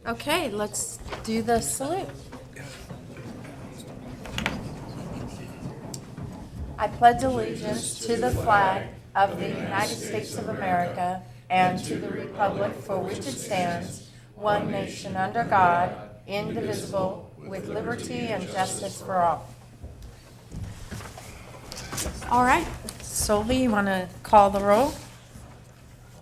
Okay, let's do the salute. I pledge allegiance to the flag of the United States of America and to the republic for which it stands, one nation under God, indivisible, with liberty and justice for all. All right, Solvi, you want to call the roll?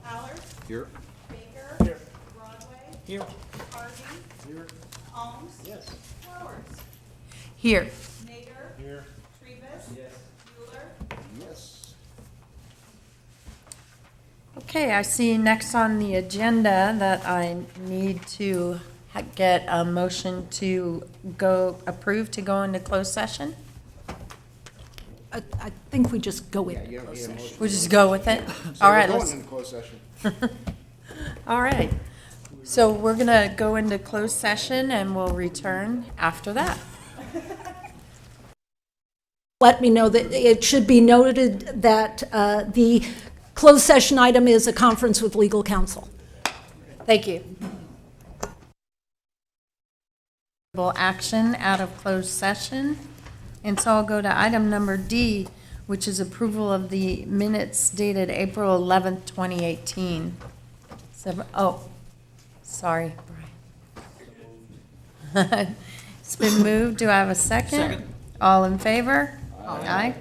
Allard. Here. Baker. Here. Broadway. Here. Harvey. Here. Holmes. Yes. Flowers. Here. Nader. Here. Trebus. Yes. Bueller. Yes. Okay, I see next on the agenda that I need to get a motion to approve to go into closed session. I think we just go with Yeah, closed yeah, session. We'll just go with it. So All right, we're let's. going into closed session. All right. So we're going to go into closed session and we'll return after that. Let me know that it should be noted that the closed session item is a conference with legal counsel. Thank you. Action out of closed session. And so I'll go to item number D, which is approval of the minutes dated April 11th, 2018. Sorry, Brian. It's been moved. Do I have a second? Second. All in favor? Aye.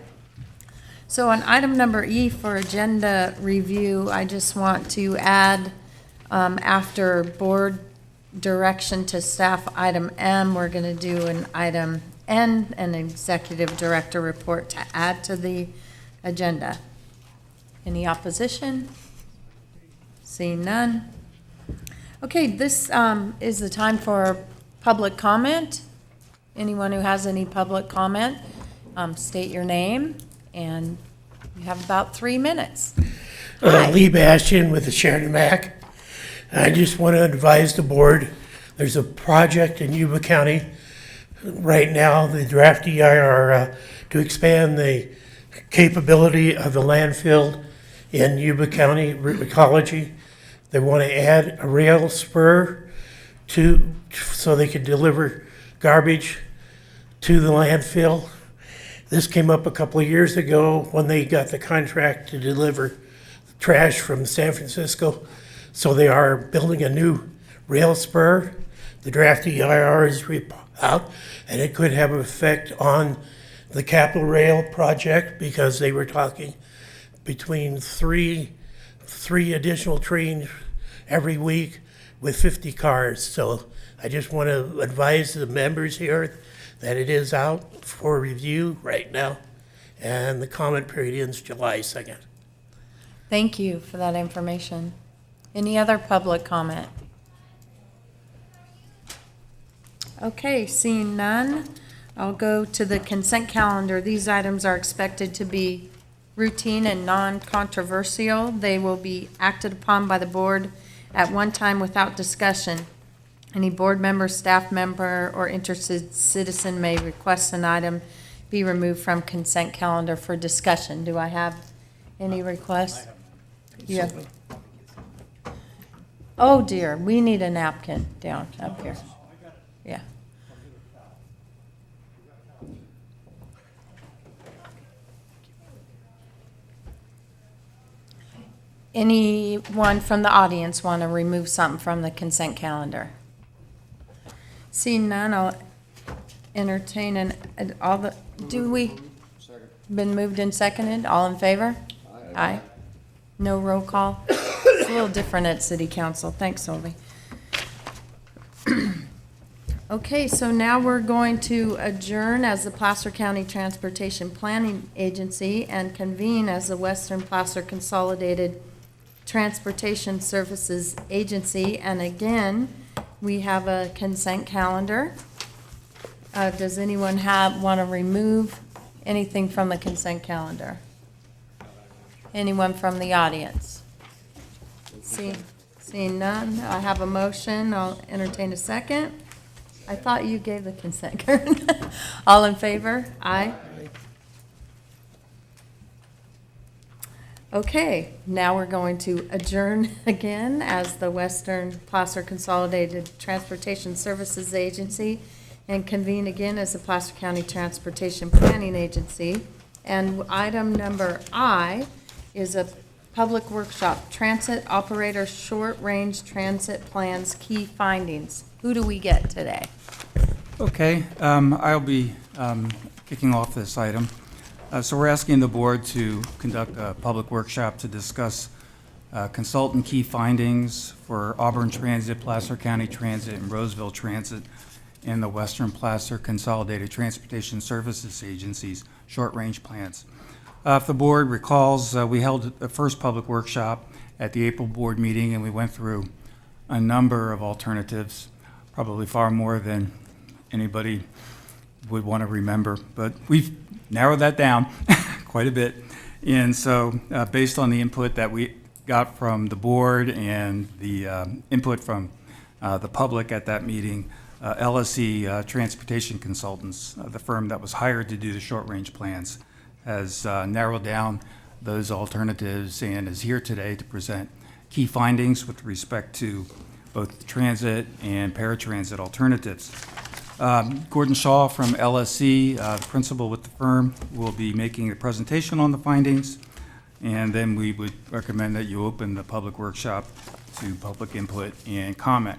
So on item number E for agenda review, I just want to add, after board direction to staff item M, we're going to do an item N, an executive director report to add to the agenda. Any opposition? Seeing none. Okay, this is the time for public comment. Anyone who has any public comment, state your name, and you have about 3 minutes. Lee Bastian with the Sheridan Mac. I just want to advise the board, there's a project in Yuba County right now, the draft EIR, to expand the capability of the landfill in Yuba County ecology. They want to add a rail spur so they can deliver garbage to the landfill. This came up a couple of years ago when they got the contract to deliver trash from San Francisco. So they are building a new rail spur. The draft EIR is out, and it could have an effect on the Capital Rail project because they were talking between three additional trains every week with 50 cars. So I just want to advise the members here that it is out for review right now, and the comment period ends July 2nd. Thank you for that information. Any other public comment? Okay, seeing none, I'll go to the consent calendar. These items are expected to be routine and non-controversial. They will be acted upon by the board at one time without discussion. Any board member, staff member, or interested citizen may request an item be removed from consent calendar for discussion. Do I have any requests? Yeah. Oh dear, we need a napkin down up here. Yeah. Anyone from the audience want to remove something from the consent calendar? Seeing none, I'll entertain been moved and seconded? All in favor? Aye. No roll call? It's a little different at city council. Thanks, Solvi. Okay, so now we're going to adjourn as the Placer County Transportation Planning Agency and convene as the Western Placer Consolidated Transportation Services Agency. And again, we have a consent calendar. Does anyone want to remove anything from the consent calendar? Anyone from the audience? Seeing none, I have a motion. I'll entertain a second. I thought you gave the consent, Karen. All in favor? Aye. Okay, now we're going to adjourn again as the Western Placer Consolidated Transportation Services Agency and convene again as the Placer County Transportation Planning Agency. And item number I is a public workshop, Transit Operator Short-Range Transit Plans Key Findings. Who do we get today? Okay, I'll be kicking off this item. So we're asking the board to conduct a public workshop to discuss consultant key findings for Auburn Transit, Placer County Transit, and Roseville Transit and the Western Placer Consolidated Transportation Services Agency's short-range plans. If the board recalls, we held the first public workshop at the April board meeting, and we went through a number of alternatives, probably far more than anybody would want to remember, but we've narrowed that down quite a bit. And so based on the input that we got from the board and the input from the public at that meeting, LSE Transportation Consultants, the firm that was hired to do the short-range plans, has narrowed down those alternatives and is here today to present key findings with respect to both transit and paratransit alternatives. Gordon Shaw from LSC, the principal with the firm, will be making a presentation on the findings, and then we would recommend that you open the public workshop to public input and comment.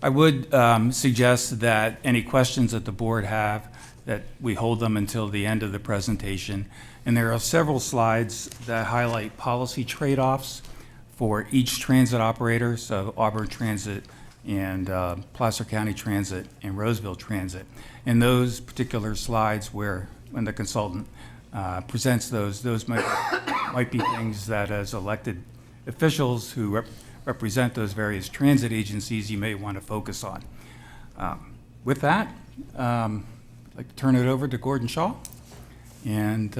I would suggest that any questions that the board have, that we hold them until the end of the presentation. And there are several slides that highlight policy trade-offs for each transit operator, so Auburn Transit and Placer County Transit and Roseville Transit. And those particular slides where, when the consultant presents those might be things that as elected officials who represent those various transit agencies, you may want to focus on. With that, I'd like to turn it over to Gordon Shaw, and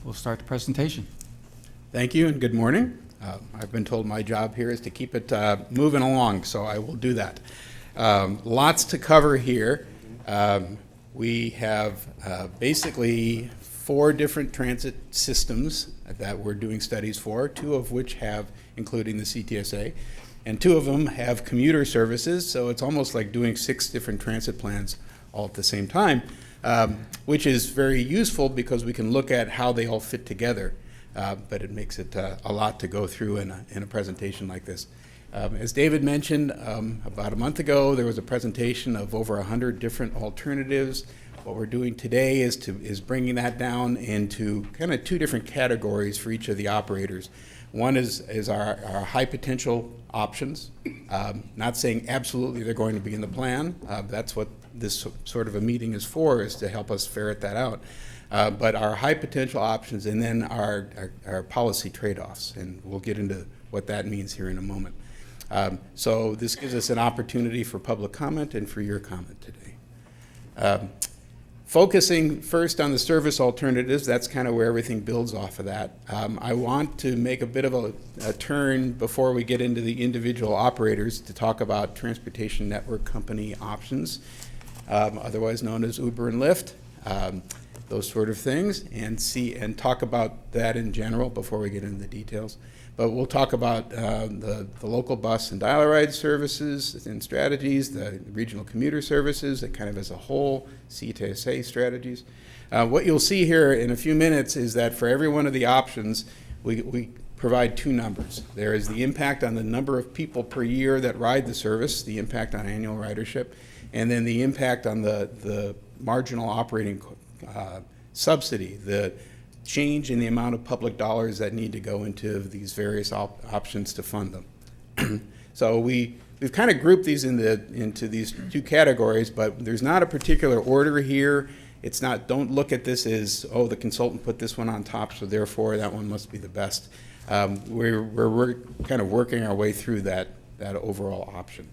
we'll start the presentation. Thank you and good morning. I've been told my job here is to keep it moving along, so I will do that. Lots to cover here. We have basically 4 different transit systems that we're doing studies for, 2 of which have, including the CTSA, and 2 of them have commuter services, so it's almost like doing 6 different transit plans all at the same time, which is very useful because we can look at how they all fit together. But it makes it a lot to go through in a presentation like this. As David mentioned, about a month ago, there was a presentation of over 100 different alternatives. What we're doing today is bringing that down into kind of 2 different categories for each of the operators. One is our high potential options. Not saying absolutely they're going to be in the plan. That's what this sort of a meeting is for, is to help us ferret that out. But our high potential options, and then our policy trade-offs, and we'll get into what that means here in a moment. So this gives us an opportunity for public comment and for your comment today. Focusing first on the service alternatives, that's kind of where everything builds off of that. I want to make a bit of a turn before we get into the individual operators to talk about transportation network company options, otherwise known as Uber and Lyft. Those sort of things, and talk about that in general before we get into the details. But we'll talk about the local bus and dial-a-ride services and strategies, the regional commuter services, that kind of as a whole, CTSA strategies. What you'll see here in a few minutes is that for every one of the options, we provide 2 numbers. There is the impact on the number of people per year that ride the service, the impact on annual ridership, and then the impact on the marginal operating subsidy, the change in the amount of public dollars that need to go into these various options to fund them. So we've kind of grouped these into these 2 categories, but there's not a particular order here. It's not, don't look at this as, oh, the consultant put this one on top, so therefore that one must be the best. We're kind of working our way through that overall option.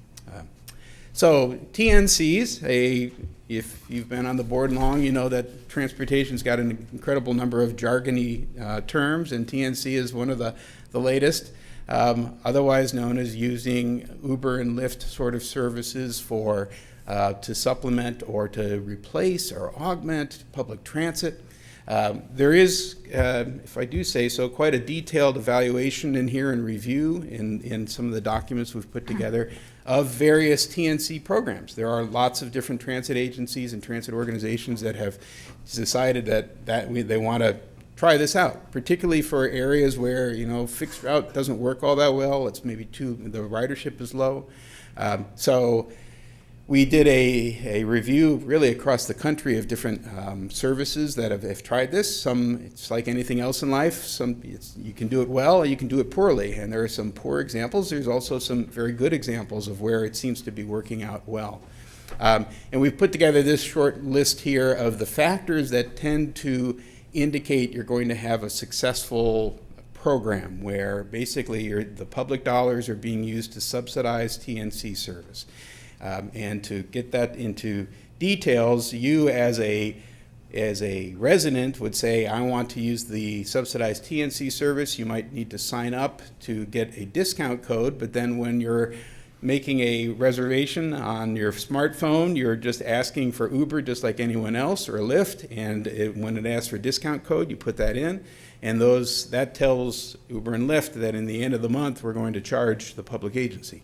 So TNCs, if you've been on the board long, you know that transportation's got an incredible number of jargony terms, and TNC is one of the latest, otherwise known as using Uber and Lyft sort of services to supplement or to replace or augment public transit. There is, if I do say so, quite a detailed evaluation in here and review in some of the documents we've put together of various TNC programs. There are lots of different transit agencies and transit organizations that have decided that they want to try this out, particularly for areas where, fixed route doesn't work all that well. It's maybe the ridership is low. So we did a review really across the country of different services that have tried this. Some, it's like anything else in life. Some, you can do it well or you can do it poorly. And there are some poor examples. There's also some very good examples of where it seems to be working out well. And we've put together this short list here of the factors that tend to indicate you're going to have a successful program where basically the public dollars are being used to subsidize TNC service. And to get that into details, you as a resident would say, I want to use the subsidized TNC service. You might need to sign up to get a discount code, but then when you're making a reservation on your smartphone, you're just asking for Uber just like anyone else, or Lyft, and when it asks for a discount code, you put that in, and that tells Uber and Lyft that in the end of the month, we're going to charge the public agency.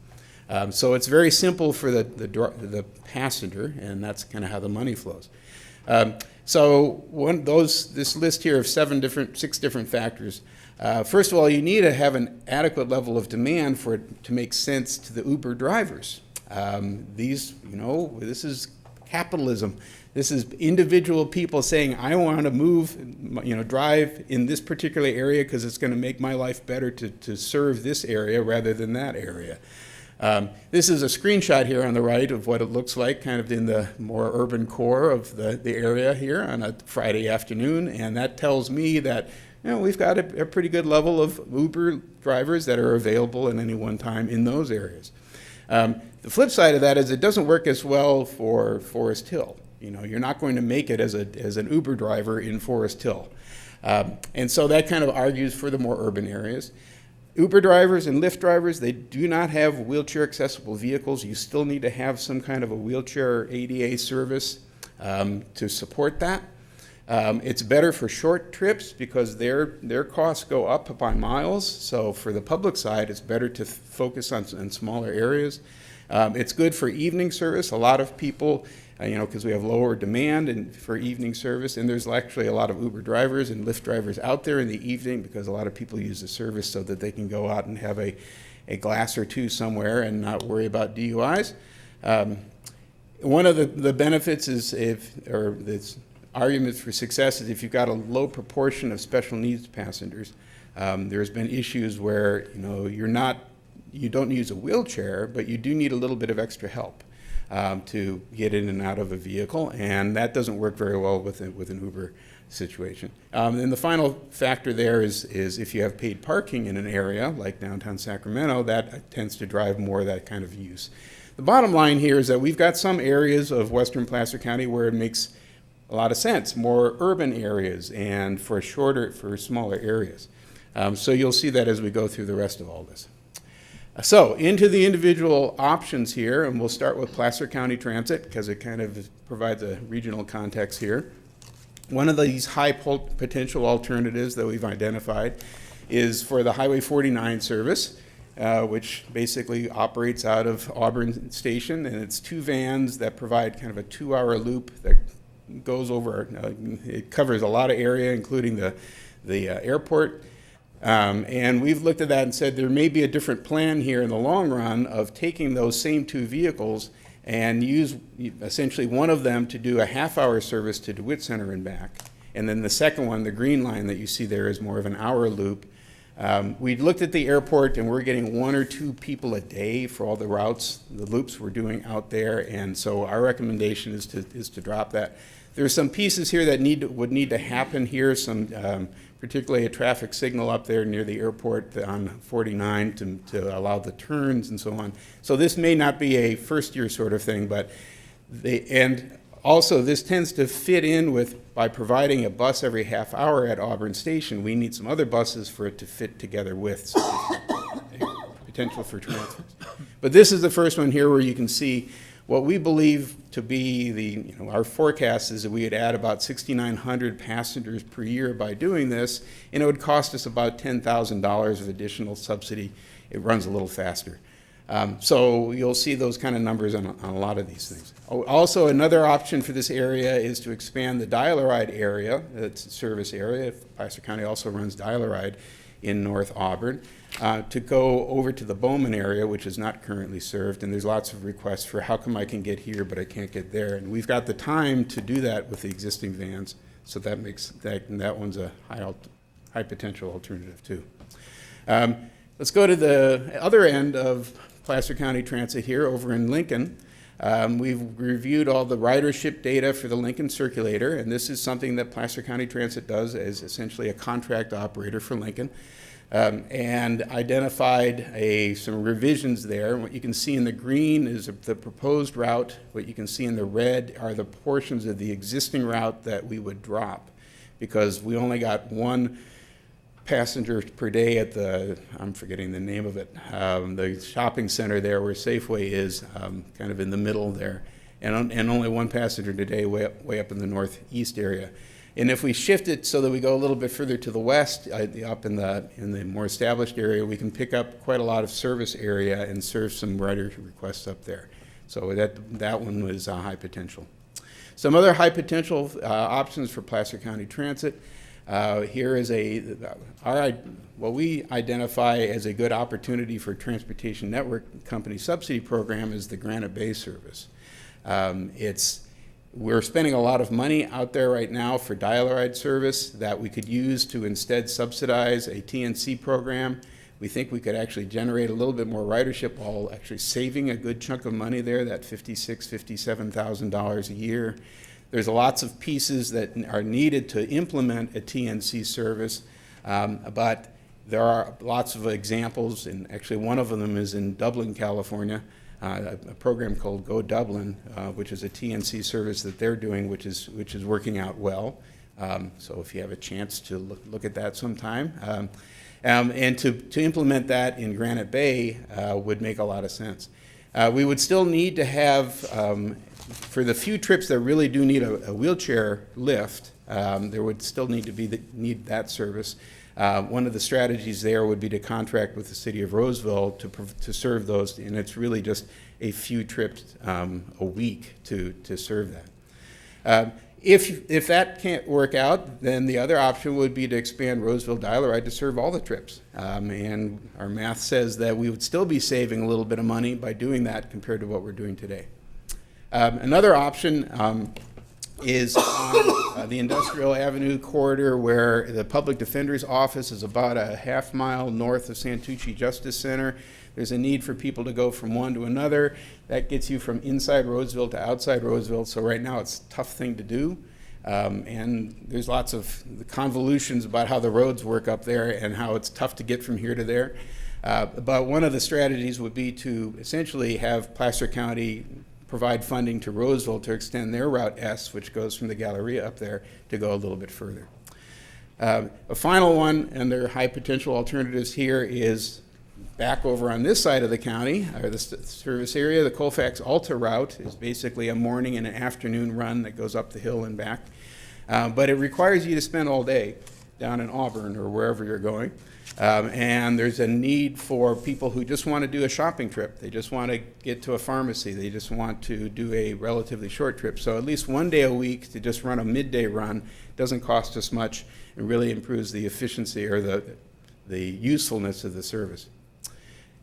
So it's very simple for the passenger, and that's kind of how the money flows. So this list here of 6 different factors. First of all, you need to have an adequate level of demand for it to make sense to the Uber drivers. This is capitalism. This is individual people saying, I want to move, drive in this particular area because it's going to make my life better to serve this area rather than that area. This is a screenshot here on the right of what it looks like kind of in the more urban core of the area here on a Friday afternoon, and that tells me that we've got a pretty good level of Uber drivers that are available at any one time in those areas. The flip side of that is it doesn't work as well for Forest Hill. You're not going to make it as an Uber driver in Forest Hill. And so that kind of argues for the more urban areas. Uber drivers and Lyft drivers, they do not have wheelchair accessible vehicles. You still need to have some kind of a wheelchair ADA service to support that. It's better for short trips because their costs go up by miles. So for the public side, it's better to focus on smaller areas. It's good for evening service. A lot of people, because we have lower demand for evening service, and there's actually a lot of Uber drivers and Lyft drivers out there in the evening because a lot of people use the service so that they can go out and have a glass or two somewhere and not worry about DUIs. One of the benefits this argument for success is if you've got a low proportion of special needs passengers. There's been issues where you don't use a wheelchair, but you do need a little bit of extra help to get in and out of a vehicle, and that doesn't work very well with an Uber situation. And the final factor there is if you have paid parking in an area like downtown Sacramento, that tends to drive more of that kind of use. The bottom line here is that we've got some areas of western Placer County where it makes a lot of sense, more urban areas and for smaller areas. So you'll see that as we go through the rest of all this. So into the individual options here, and we'll start with Placer County Transit because it kind of provides a regional context here. One of these high potential alternatives that we've identified is for the Highway 49 service, which basically operates out of Auburn Station, and it's 2 vans that provide kind of a 2-hour loop that goes over, it covers a lot of area, including the airport. And we've looked at that and said there may be a different plan here in the long run of taking those same 2 vehicles and use essentially one of them to do a half-hour service to DeWitt Center and back. And then the second one, the green line that you see there, is more of an hour loop. We looked at the airport and we're getting 1 or 2 people a day for all the routes, the loops we're doing out there. And so our recommendation is to drop that. There's some pieces here that would need to happen here, particularly a traffic signal up there near the airport on 49 to allow the turns and so on. So this may not be a first-year sort of thing, but and also this tends to fit in by providing a bus every half hour at Auburn Station. We need some other buses for it to fit together with, so potential for transfers. But this is the first one here where you can see What we believe to be our forecast is that we would add about 6,900 passengers per year by doing this, and it would cost us about $10,000 of additional subsidy. It runs a little faster. So you'll see those kind of numbers on a lot of these things. Also, another option for this area is to expand the dial-a-ride area, that's a service area. Placer County also runs dial-a-ride in North Auburn, to go over to the Bowman area, which is not currently served, and there's lots of requests for how come I can get here but I can't get there, and we've got the time to do that with the existing vans, so that makes that one's a high potential alternative too. Let's go to the other end of Placer County Transit here over in Lincoln. We've reviewed all the ridership data for the Lincoln Circulator, and this is something that Placer County Transit does as essentially a contract operator for Lincoln, and identified some revisions there. What you can see in the green is the proposed route. What you can see in the red are the portions of the existing route that we would drop, because we only got one passenger per day at I'm forgetting the name of it, the shopping center there where Safeway is, kind of in the middle there, and only one passenger today way up in the northeast area. And if we shift it so that we go a little bit further to the west, up in the more established area, we can pick up quite a lot of service area and serve some rider requests up there. So that one was high potential. Some other high potential options for Placer County Transit. Here is what we identify as a good opportunity for Transportation Network Company subsidy program is the Granite Bay service. We're spending a lot of money out there right now for dial-a-ride service that we could use to instead subsidize a TNC program. We think we could actually generate a little bit more ridership while actually saving a good chunk of money there, that $56,000, $57,000 a year. There's lots of pieces that are needed to implement a TNC service, but there are lots of examples, and actually one of them is in Dublin, California, a program called Go Dublin, which is a TNC service that they're doing, which is working out well. So if you have a chance to look at that sometime. And to implement that in Granite Bay would make a lot of sense. We would still need to have, for the few trips that really do need a wheelchair lift, there would still need to need that service. One of the strategies there would be to contract with the city of Roseville to serve those, and it's really just a few trips a week to serve that. If that can't work out, then the other option would be to expand Roseville Dial-a-Ride to serve all the trips. And our math says that we would still be saving a little bit of money by doing that compared to what we're doing today. Another option is on the Industrial Avenue corridor, where the Public Defender's Office is about a half-mile north of Santucci Justice Center. There's a need for people to go from one to another. That gets you from inside Roseville to outside Roseville, so right now it's a tough thing to do. And there's lots of convolutions about how the roads work up there and how it's tough to get from here to there. But one of the strategies would be to essentially have Placer County provide funding to Roseville to extend their Route S, which goes from the Galleria up there, to go a little bit further. A final one, and their high potential alternatives here, is back over on this side of the county, or the service area. The Colfax Alta route is basically a morning and an afternoon run that goes up the hill and back. But it requires you to spend all day down in Auburn or wherever you're going. And there's a need for people who just want to do a shopping trip. They just want to get to a pharmacy. They just want to do a relatively short trip. So at least one day a week to just run a midday run doesn't cost us much and really improves the efficiency or the usefulness of the service.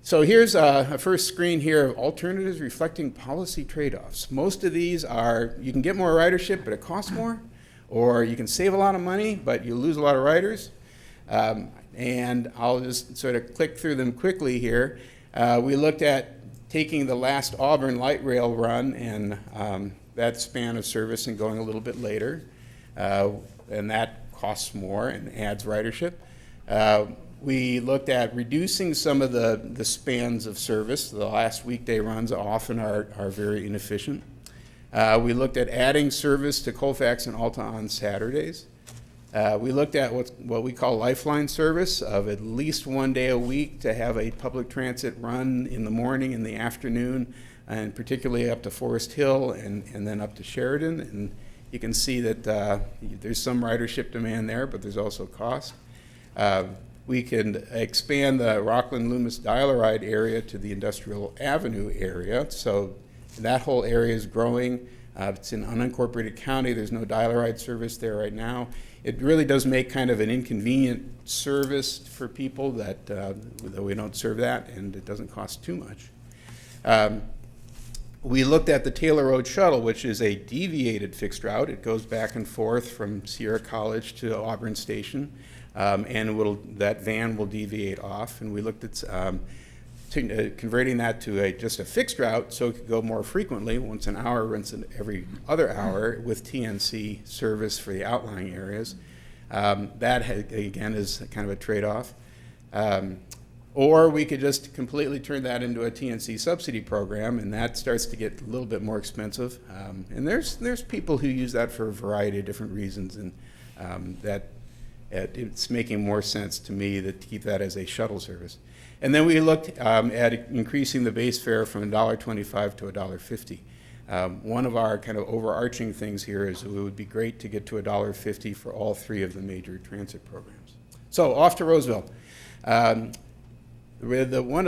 So here's a first screen here of alternatives reflecting policy trade-offs. Most of these are, you can get more ridership, but it costs more, or you can save a lot of money, but you lose a lot of riders. And I'll just sort of click through them quickly here. We looked at taking the last Auburn light rail run and that span of service and going a little bit later, and that costs more and adds ridership. We looked at reducing some of the spans of service. The last weekday runs often are very inefficient. We looked at adding service to Colfax and Alta on Saturdays. We looked at what we call lifeline service of at least one day a week to have a public transit run in the morning and the afternoon and particularly up to Forest Hill and then up to Sheridan. And you can see that there's some ridership demand there, but there's also cost. We can expand the Rockland-Loomis Dial-A-Ride area to the Industrial Avenue area. So that whole area is growing. It's in unincorporated county. There's no Dial-A-Ride service there right now. It really does make kind of an inconvenient service for people that we don't serve that, and it doesn't cost too much. We looked at the Taylor Road Shuttle, which is a deviated fixed route. It goes back and forth from Sierra College to Auburn Station, and that van will deviate off. And we looked at converting that to just a fixed route so it could go more frequently, once an hour, once every other hour, with TNC service for the outlying areas. That, again, is kind of a trade-off. Or we could just completely turn that into a TNC subsidy program, and that starts to get a little bit more expensive. And there's people who use that for a variety of different reasons, and it's making more sense to me to keep that as a shuttle service. And then we looked at increasing the base fare from $1.25 to $1.50. One of our kind of overarching things here is it would be great to get to $1.50 for all three of the major transit programs. So off to Roseville. One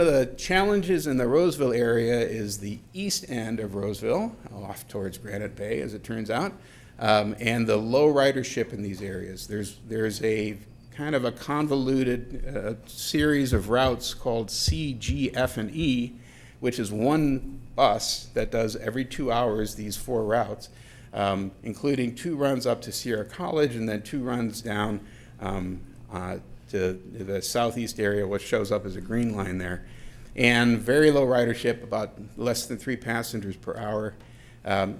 of the challenges in the Roseville area is the east end of Roseville, off towards Granite Bay, as it turns out, and the low ridership in these areas. There's a kind of a convoluted series of routes called C, G, F, and E, which is one bus that does every 2 hours these 4 routes, including 2 runs up to Sierra College and then 2 runs down to the southeast area, which shows up as a green line there. And very low ridership, about less than 3 passengers per hour.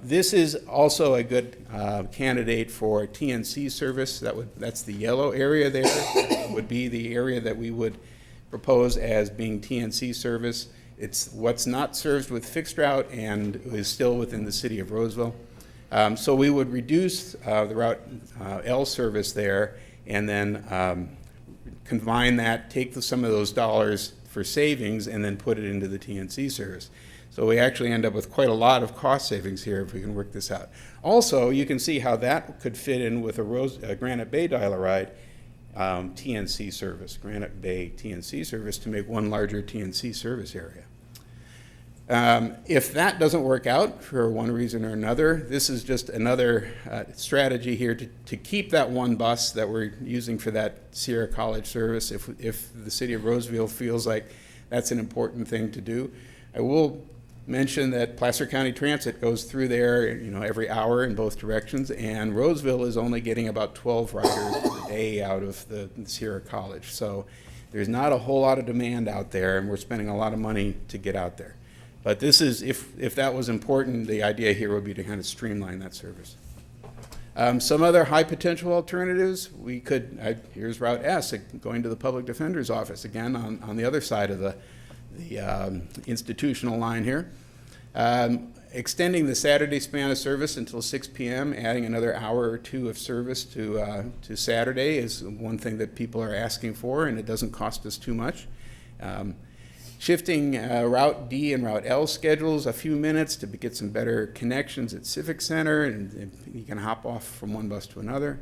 This is also a good candidate for TNC service. That's the yellow area there. That would be the area that we would propose as being TNC service. It's what's not served with fixed route and is still within the city of Roseville. So we would reduce the route L service there and then combine that, take some of those dollars for savings, and then put it into the TNC service. So we actually end up with quite a lot of cost savings here if we can work this out. Also, you can see how that could fit in with a Granite Bay Dial-A-Ride TNC service, Granite Bay TNC service, to make one larger TNC service area. If that doesn't work out for one reason or another, this is just another strategy here to keep that one bus that we're using for that Sierra College service if the city of Roseville feels like that's an important thing to do. I will mention that Placer County Transit goes through there, every hour in both directions, and Roseville is only getting about 12 riders per day out of the Sierra College. So there's not a whole lot of demand out there, and we're spending a lot of money to get out there. But this is, if that was important, the idea here would be to kind of streamline that service. Some other high potential alternatives, we could, here's Route S, going to the Public Defender's Office, again on the other side of the institutional line here. Extending the Saturday span of service until 6 p.m., adding another hour or 2 of service to Saturday is one thing that people are asking for, and it doesn't cost us too much. Shifting Route D and Route L schedules a few minutes to get some better connections at Civic Center, and you can hop off from one bus to another.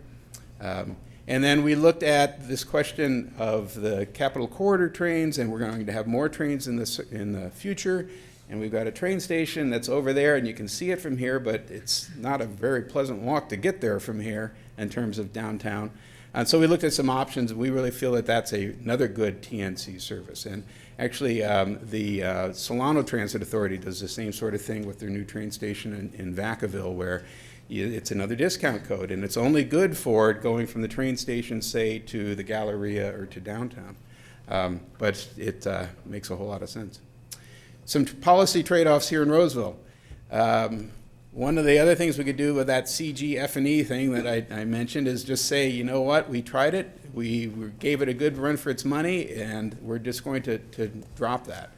And then we looked at this question of the Capital Corridor trains, and we're going to have more trains in the future. And we've got a train station that's over there, and you can see it from here, but it's not a very pleasant walk to get there from here in terms of downtown. And so we looked at some options, and we really feel that that's another good TNC service. And actually, the Solano Transit Authority does the same sort of thing with their new train station in Vacaville, where it's another discount code, and it's only good for going from the train station, say, to the Galleria or to downtown. But it makes a whole lot of sense. Some policy trade-offs here in Roseville. One of the other things we could do with that CG, F, and E thing that I mentioned is just say, you know what, we tried it, we gave it a good run for its money, and we're just going to drop that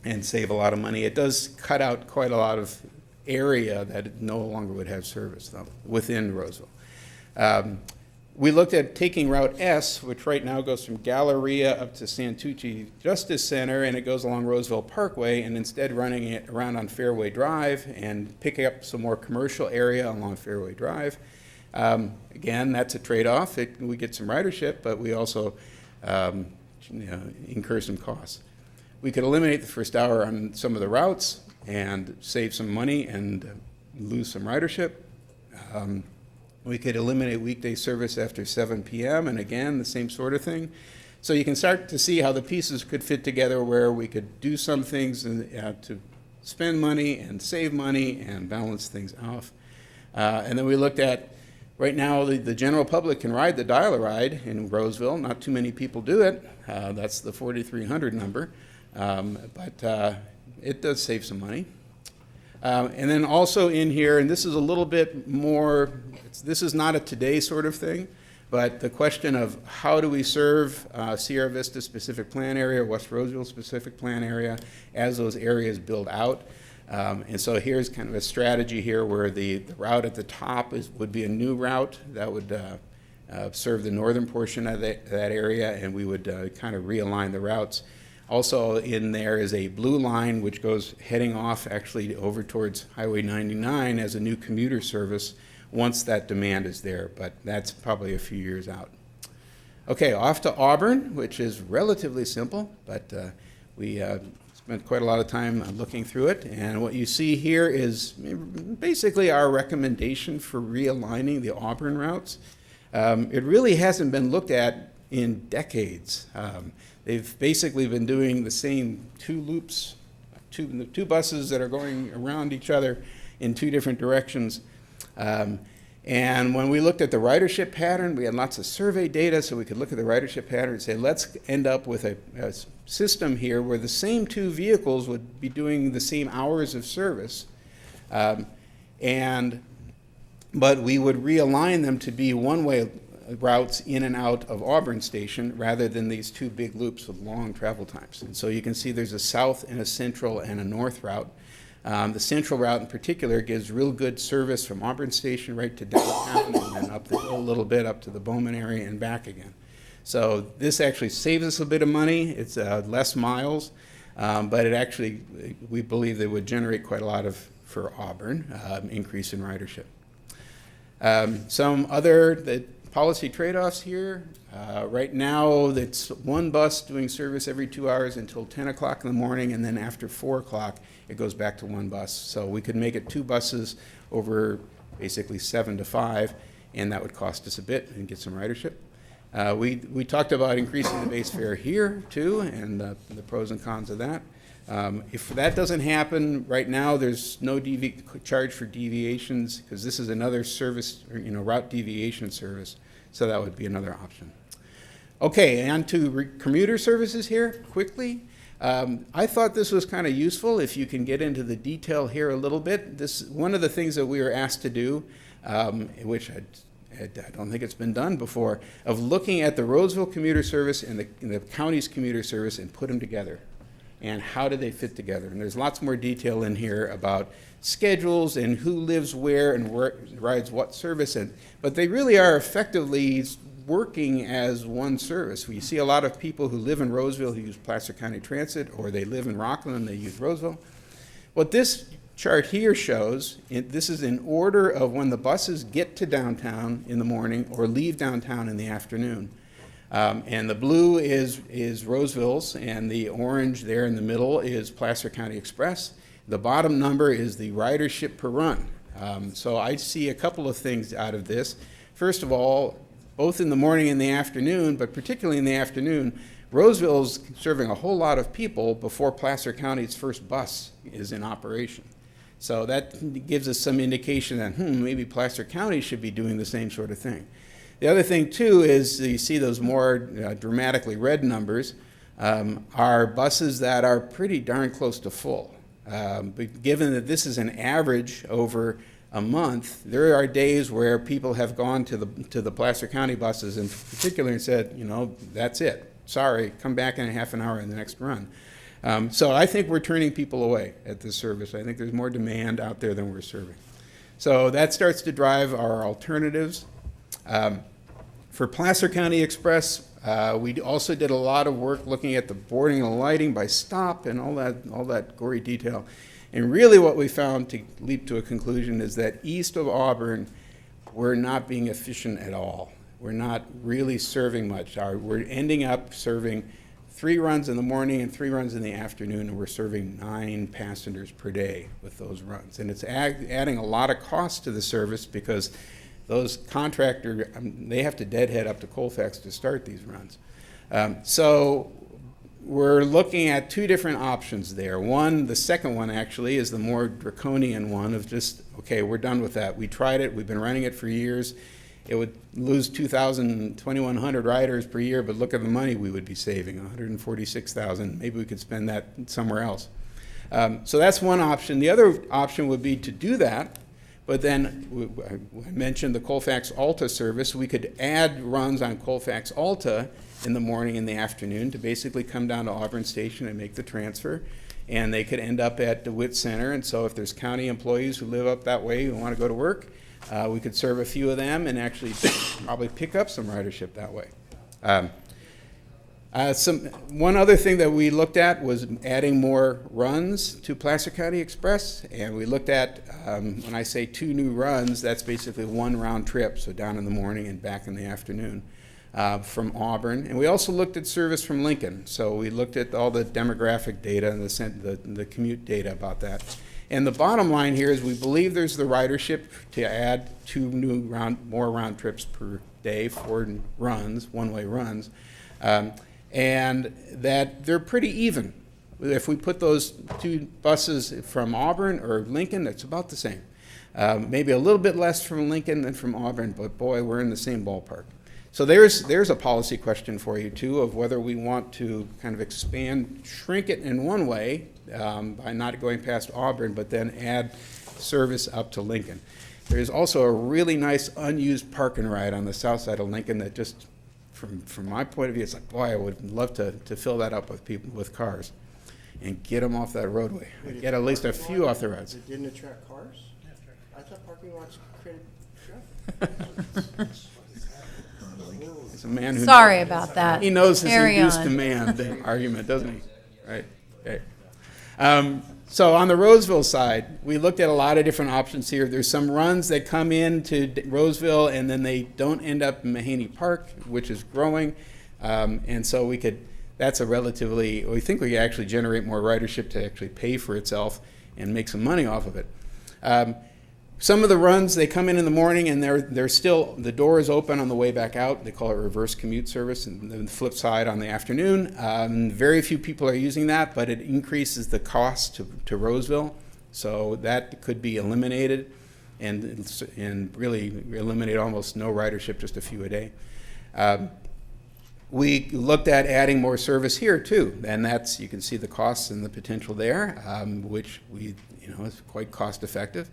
and save a lot of money. It does cut out quite a lot of area that it no longer would have service, though, within Roseville. We looked at taking Route S, which right now goes from Galleria up to Santucci Justice Center, and it goes along Roseville Parkway, and instead running it around on Fairway Drive and picking up some more commercial area along Fairway Drive. Again, that's a trade-off. We get some ridership, but we also incur some costs. We could eliminate the first hour on some of the routes and save some money and lose some ridership. We could eliminate weekday service after 7 p.m. and again, the same sort of thing. So you can start to see how the pieces could fit together where we could do some things to spend money and save money and balance things off. And then we looked at, right now, the general public can ride the dial-a-ride in Roseville. Not too many people do it. That's the 4,300 number. But it does save some money. And then also in here, and this is a little bit more, this is not a today sort of thing, but the question of how do we serve Sierra Vista specific plan area, West Roseville specific plan area, as those areas build out. And so here's kind of a strategy here where the route at the top would be a new route that would serve the northern portion of that area, and we would kind of realign the routes. Also in there is a blue line which goes heading off actually over towards Highway 99 as a new commuter service once that demand is there, but that's probably a few years out. Okay, off to Auburn, which is relatively simple, but we spent quite a lot of time looking through it, and what you see here is basically our recommendation for realigning the Auburn routes. It really hasn't been looked at in decades. They've basically been doing the same two loops, two buses that are going around each other in two different directions. And when we looked at the ridership pattern, we had lots of survey data, so we could look at the ridership pattern and say, let's end up with a system here where the same two vehicles would be doing the same hours of service, but we would realign them to be one-way routes in and out of Auburn Station rather than these two big loops with long travel times. And so you can see there's a south and a central and a north route. The central route in particular gives real good service from Auburn Station right to downtown and then up the hill a little bit up to the Bowman area and back again. So this actually saves us a bit of money. It's less miles, but it actually, we believe they would generate quite a lot for Auburn, increase in ridership. Some other policy trade-offs here. Right now, it's one bus doing service every 2 hours until 10 o'clock in the morning, and then after 4 o'clock, it goes back to one bus. So we could make it two buses over basically 7 to 5, and that would cost us a bit and get some ridership. We talked about increasing the base fare here, too, and the pros and cons of that. If that doesn't happen, right now there's no charge for deviations because this is another service, route deviation service, so that would be another option. Okay, on to commuter services here, quickly. I thought this was kind of useful if you can get into the detail here a little bit. One of the things that we were asked to do, which I don't think it's been done before, of looking at the Roseville commuter service and the county's commuter service and put them together. And how do they fit together? And there's lots more detail in here about schedules and who lives where and where rides what service. But they really are effectively working as one service. We see a lot of people who live in Roseville who use Placer County Transit, or they live in Rockland, they use Roseville. What this chart here shows, this is in order of when the buses get to downtown in the morning or leave downtown in the afternoon. And the blue is Roseville's, and the orange there in the middle is Placer County Express. The bottom number is the ridership per run. So I see a couple of things out of this. First of all, both in the morning and the afternoon, but particularly in the afternoon, Roseville's serving a whole lot of people before Placer County's first bus is in operation. So that gives us some indication that, maybe Placer County should be doing the same sort of thing. The other thing, too, is you see those more dramatically red numbers are buses that are pretty darn close to full. But given that this is an average over a month, there are days where people have gone to the Placer County buses in particular and said, that's it. Sorry, come back in a half an hour in the next run. So I think we're turning people away at this service. I think there's more demand out there than we're serving. So that starts to drive our alternatives. For Placer County Express, we also did a lot of work looking at the boarding and lighting by stop and all that gory detail. And really what we found, to leap to a conclusion, is that east of Auburn, we're not being efficient at all. We're not really serving much. We're ending up serving 3 runs in the morning and 3 runs in the afternoon, and we're serving 9 passengers per day with those runs. And it's adding a lot of cost to the service because those contractors, they have to deadhead up to Colfax to start these runs. So we're looking at 2 different options there. One, the second one actually, is the more draconian one of just, okay, we're done with that. We tried it, we've been running it for years. It would lose 2,100 riders per year, but look at the money we would be saving, 146,000. Maybe we could spend that somewhere else. So that's one option. The other option would be to do that, but then I mentioned the Colfax Alta service. We could add runs on Colfax Alta in the morning and the afternoon to basically come down to Auburn Station and make the transfer. And they could end up at DeWitt Center. And so if there's county employees who live up that way who want to go to work, we could serve a few of them and actually probably pick up some ridership that way. One other thing that we looked at was adding more runs to Placer County Express, and we looked at, when I say 2 new runs, that's basically 1 round trip, so down in the morning and back in the afternoon from Auburn. And we also looked at service from Lincoln, so we looked at all the demographic data and the commute data about that. And the bottom line here is we believe there's the ridership to add 2 more round trips per day for runs, one-way runs, and that they're pretty even. If we put those 2 buses from Auburn or Lincoln, it's about the same. Maybe a little bit less from Lincoln than from Auburn, but boy, we're in the same ballpark. So there's a policy question for you too, of whether we want to kind of shrink it in one way by not going past Auburn, but then add service up to Lincoln. There's also a really nice unused park and ride on the south side of Lincoln that just, from my point of view, it's like, boy, I would love to fill that up with people, with cars, and get them off that roadway. Get at least a few off the roads. It didn't attract cars? I thought parking lots created traffic. It's a man who Sorry about that. He knows his Carry induced on. demand argument, doesn't he? Right. Okay. So on the Roseville side, we looked at a lot of different options here. There's some runs that come into Roseville and then they don't end up in Mahaney Park, which is growing. And so we think we could actually generate more ridership to actually pay for itself and make some money off of it. Some of the runs, they come in the morning and they're still, the door is open on the way back out. They call it reverse commute service. And then the flip side on the afternoon, very few people are using that, but it increases the cost to Roseville. So that could be eliminated and really eliminate almost no ridership, just a few a day. We looked at adding more service here too, and that's, you can see the costs and the potential there, which is quite cost effective.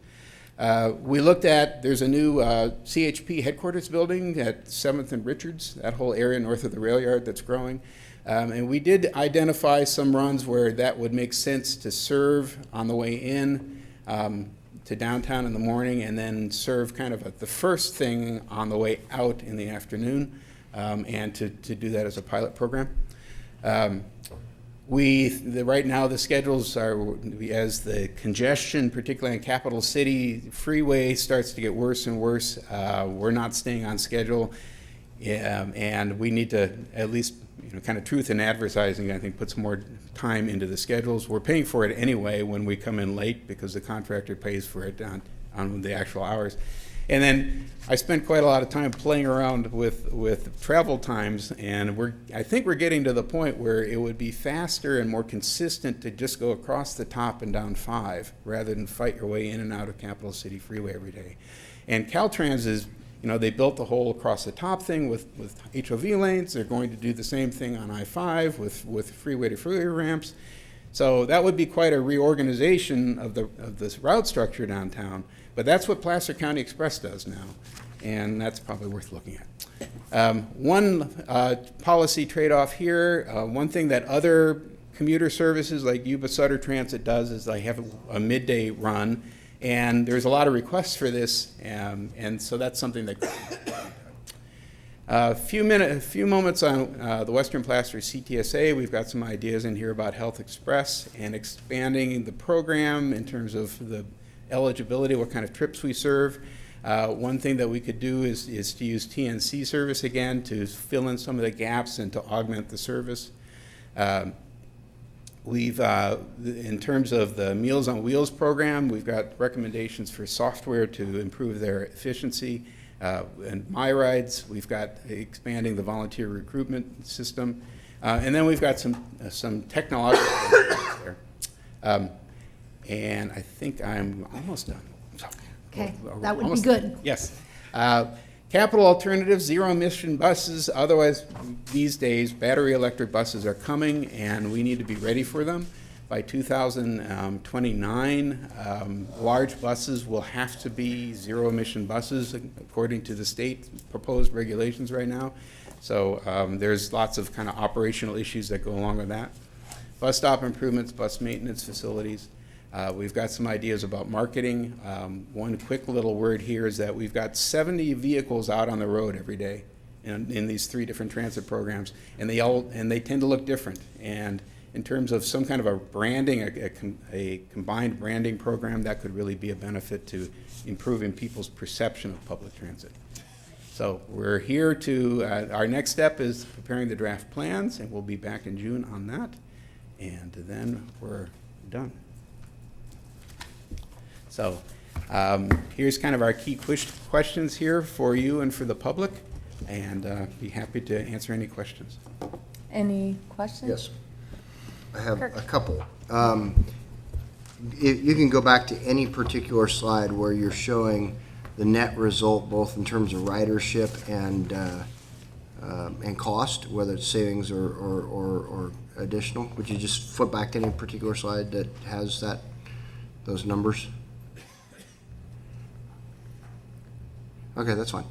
We looked at, there's a new CHP headquarters building at 7th and Richards, that whole area north of the rail yard that's growing. And we did identify some runs where that would make sense to serve on the way in to downtown in the morning and then serve kind of the first thing on the way out in the afternoon, and to do that as a pilot program. Right now the schedules are, as the congestion, particularly in Capital City Freeway, starts to get worse and worse, we're not staying on schedule, and we need to at least, kind of truth in advertising, I think, put some more time into the schedules. We're paying for it anyway when we come in late because the contractor pays for it on the actual hours. And then I spent quite a lot of time playing around with travel times, and I think we're getting to the point where it would be faster and more consistent to just go across the top and down 5 rather than fight your way in and out of Capital City Freeway every day. And Caltrans is, they built the whole across the top thing with HOV lanes. They're going to do the same thing on I-5 with freeway to freeway ramps. So that would be quite a reorganization of this route structure downtown. But that's what Placer County Express does now, and that's probably worth looking at. One policy trade-off here, one thing that other commuter services like Yuba Sutter Transit does is they have a midday run, and there's a lot of requests for this, and so that's something that A few moments on the Western Placer CTSA. We've got some ideas in here about Health Express and expanding the program in terms of the eligibility, what kind of trips we serve. One thing that we could do is to use TNC service again to fill in some of the gaps and to augment the service. In terms of the Meals on Wheels program, we've got recommendations for software to improve their efficiency. And My Rides, we've got expanding the volunteer recruitment system. And then we've got some technological things there. And I think I'm almost done. Okay, that would be good. Yes. Capital alternatives, zero-emission buses. Otherwise, these days, battery electric buses are coming, and we need to be ready for them. By 2029, large buses will have to be zero-emission buses, according to the state proposed regulations right now. So there's lots of kind of operational issues that go along with that. Bus stop improvements, bus maintenance facilities. We've got some ideas about marketing. One quick little word here is that we've got 70 vehicles out on the road every day in these 3 different transit programs, and they tend to look different. And in terms of some kind of a branding, a combined branding program, that could really be a benefit to improving people's perception of public transit. So we're here to, our next step is preparing the draft plans, and we'll be back in June on that. And then we're done. So here's kind of our key questions here for you and for the public, and be happy to answer any questions. Any questions? Yes. I have Kirk. a couple. You can go back to any particular slide where you're showing the net result, both in terms of ridership and cost, whether it's savings or additional. Would you just flip back to any particular slide that has those numbers? Okay, that's fine.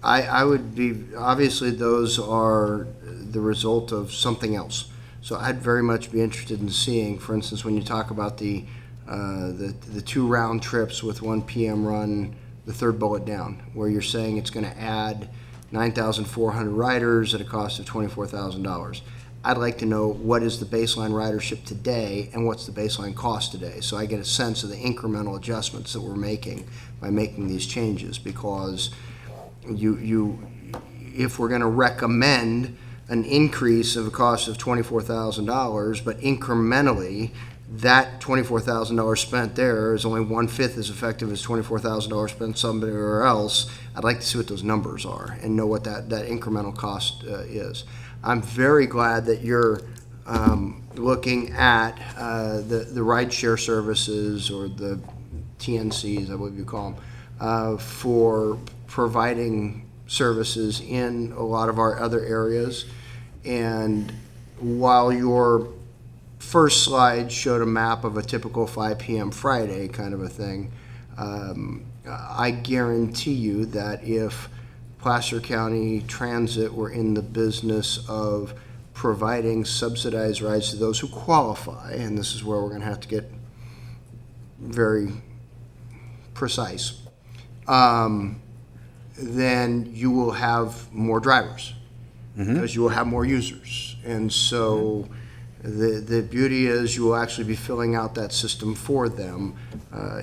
I would be, obviously those are the result of something else. So I'd very much be interested in seeing, for instance, when you talk about the 2 round trips with 1 PM run, the third bullet down, where you're saying it's going to add 9,400 riders at a cost of $24,000. I'd like to know what is the baseline ridership today and what's the baseline cost today, so I get a sense of the incremental adjustments that we're making by making these changes, because if we're going to recommend an increase of a cost of $24,000, but incrementally that $24,000 spent there is only 1/5 as effective as $24,000 spent somewhere else, I'd like to see what those numbers are and know what that incremental cost is. I'm very glad that you're looking at the rideshare services, or the TNCs, I believe you call them, for providing services in a lot of our other areas. And while your first slide showed a map of a typical 5 p.m. Friday kind of a thing, I guarantee you that if Placer County Transit were in the business of providing subsidized rides to those who qualify, and this is where we're going to have to get very precise, then you will have more drivers, because you will have more users. And so the beauty is you will actually be filling out that system for them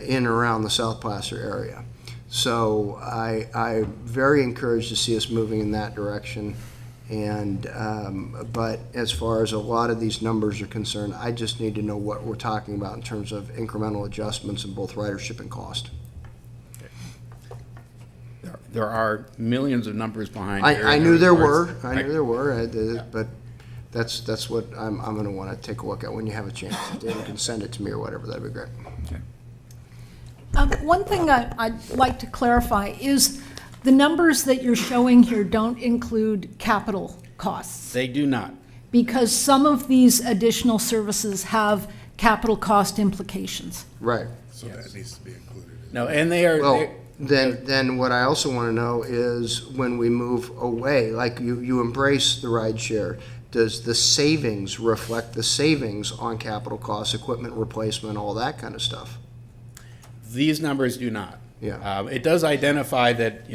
in and around the South Placer area. So I'm very encouraged to see us moving in that direction. And but as far as a lot of these numbers are concerned, I just need to know what we're talking about in terms of incremental adjustments in both ridership and cost. There are millions of numbers behind. I knew there were. I knew there were. But that's what I'm going to want to take a look at when you have a chance. If David can send it to me or whatever, that'd be great. One thing I'd like to clarify is the numbers that you're showing here don't include capital costs, They do not. because some of these additional services have capital cost implications. Right. So that needs to be included. No, and they are. Well, then what I also want to know is when we move away, like you embrace the ride share, does the savings reflect the savings on capital costs, equipment replacement, all that kind of stuff? These numbers do not. Yeah. It does identify that,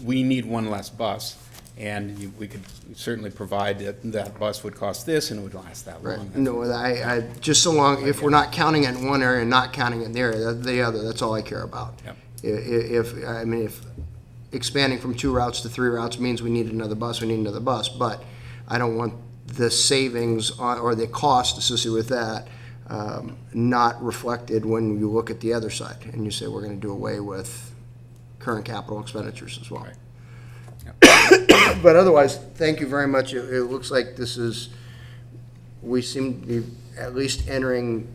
we need one less bus, and we could certainly provide that bus would cost this and it would last that long. Right. No, I just so long, if we're not counting it in one area and not counting it in the area, the other, that's all I care about. Yep. If expanding from 2 routes to 3 routes means we need another bus, we need another bus, but I don't want the savings or the cost associated with that not reflected when you look at the other side and you say we're going to do away with current capital expenditures as well. Right. But otherwise, thank you very much. It looks like we seem to be at least entering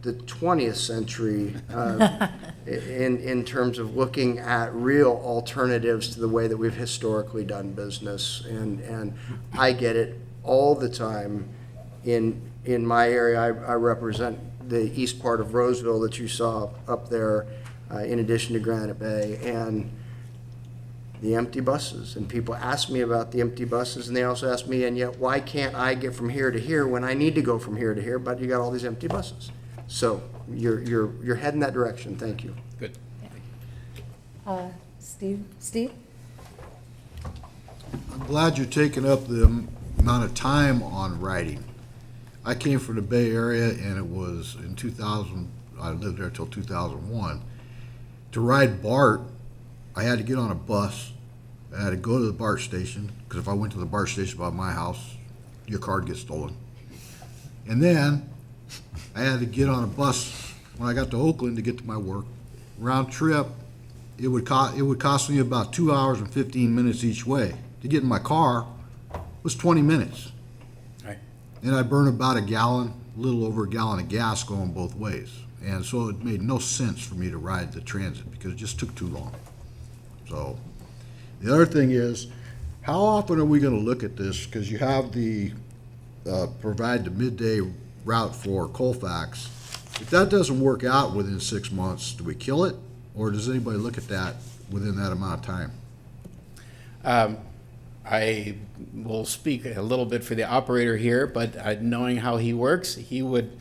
the 20th century in terms of looking at real alternatives to the way that we've historically done business. And I get it all the time. In my area, I represent the east part of Roseville that you saw up there, in addition to Granite Bay, and the empty buses. And people ask me about the empty buses, and they also ask me, and yet why can't I get from here to here when I need to go from here to here, but you got all these empty buses? So you're heading that direction. Thank you. Good. Steve? I'm glad you're taking up the amount of time on writing. I came from the Bay Area, and it was in 2000, I lived there till 2001. To ride BART, I had to get on a bus. I had to go to the BART station, because if I went to the BART station by my house, your card gets stolen. And then I had to get on a bus when I got to Oakland to get to my work. Round trip, it would cost me about 2 hours and 15 minutes each way. To get in my car was 20 minutes. Right. And I burned about a little over a gallon of gas going both ways. And so it made no sense for me to ride the transit because it just took too long. So the other thing is, how often are we going to look at this? Because you have provide the midday route for Colfax. If that doesn't work out within 6 months, do we kill it? Or does anybody look at that within that amount of time? I will speak a little bit for the operator here, but knowing how he works, he would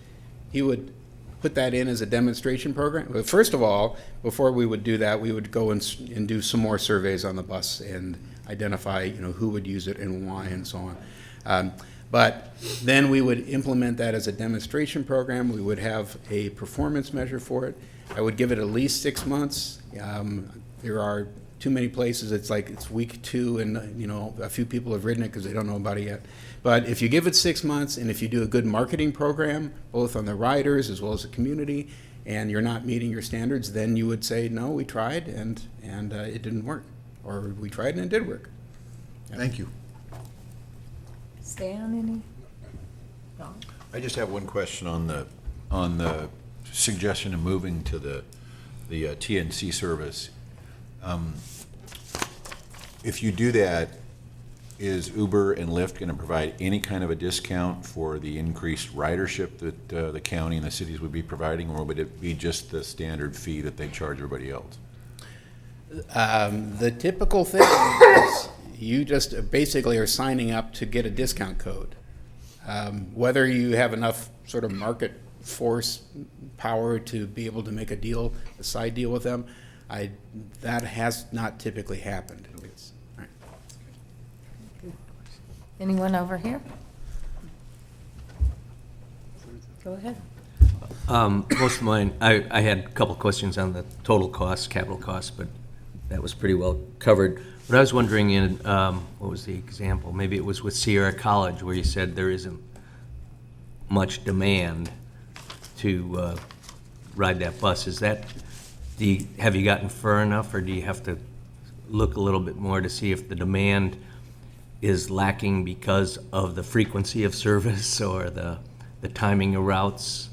put that in as a demonstration program. But first of all, before we would do that, we would go and do some more surveys on the bus and identify, who would use it and why and so on. But then we would implement that as a demonstration program. We would have a performance measure for it. I would give it at least 6 months. There are too many places, it's week 2 and, a few people have ridden it because they don't know about it yet. But if you give it 6 months and if you do a good marketing program, both on the riders as well as the community, and you're not meeting your standards, then you would say, no, we tried and it didn't work. Or we tried and it did work. Thank you. Stan, any? No? I just have one question on the suggestion of moving to the TNC service. If you do that, is Uber and Lyft going to provide any kind of a discount for the increased ridership that the county and the cities would be providing, or would it be just the standard fee that they charge everybody else? The typical thing is you just basically are signing up to get a discount code. Whether you have enough sort of market force power to be able to make a side deal with them, that has not typically happened. All right. Anyone over here? Go ahead. Most of mine, I had a couple questions on the total cost, capital cost, but that was pretty well covered. But I was wondering what was the example? Maybe it was with Sierra College where you said there isn't much demand to ride that bus. Have you gotten far enough, or do you have to look a little bit more to see if the demand is lacking because of the frequency of service or the timing of routes?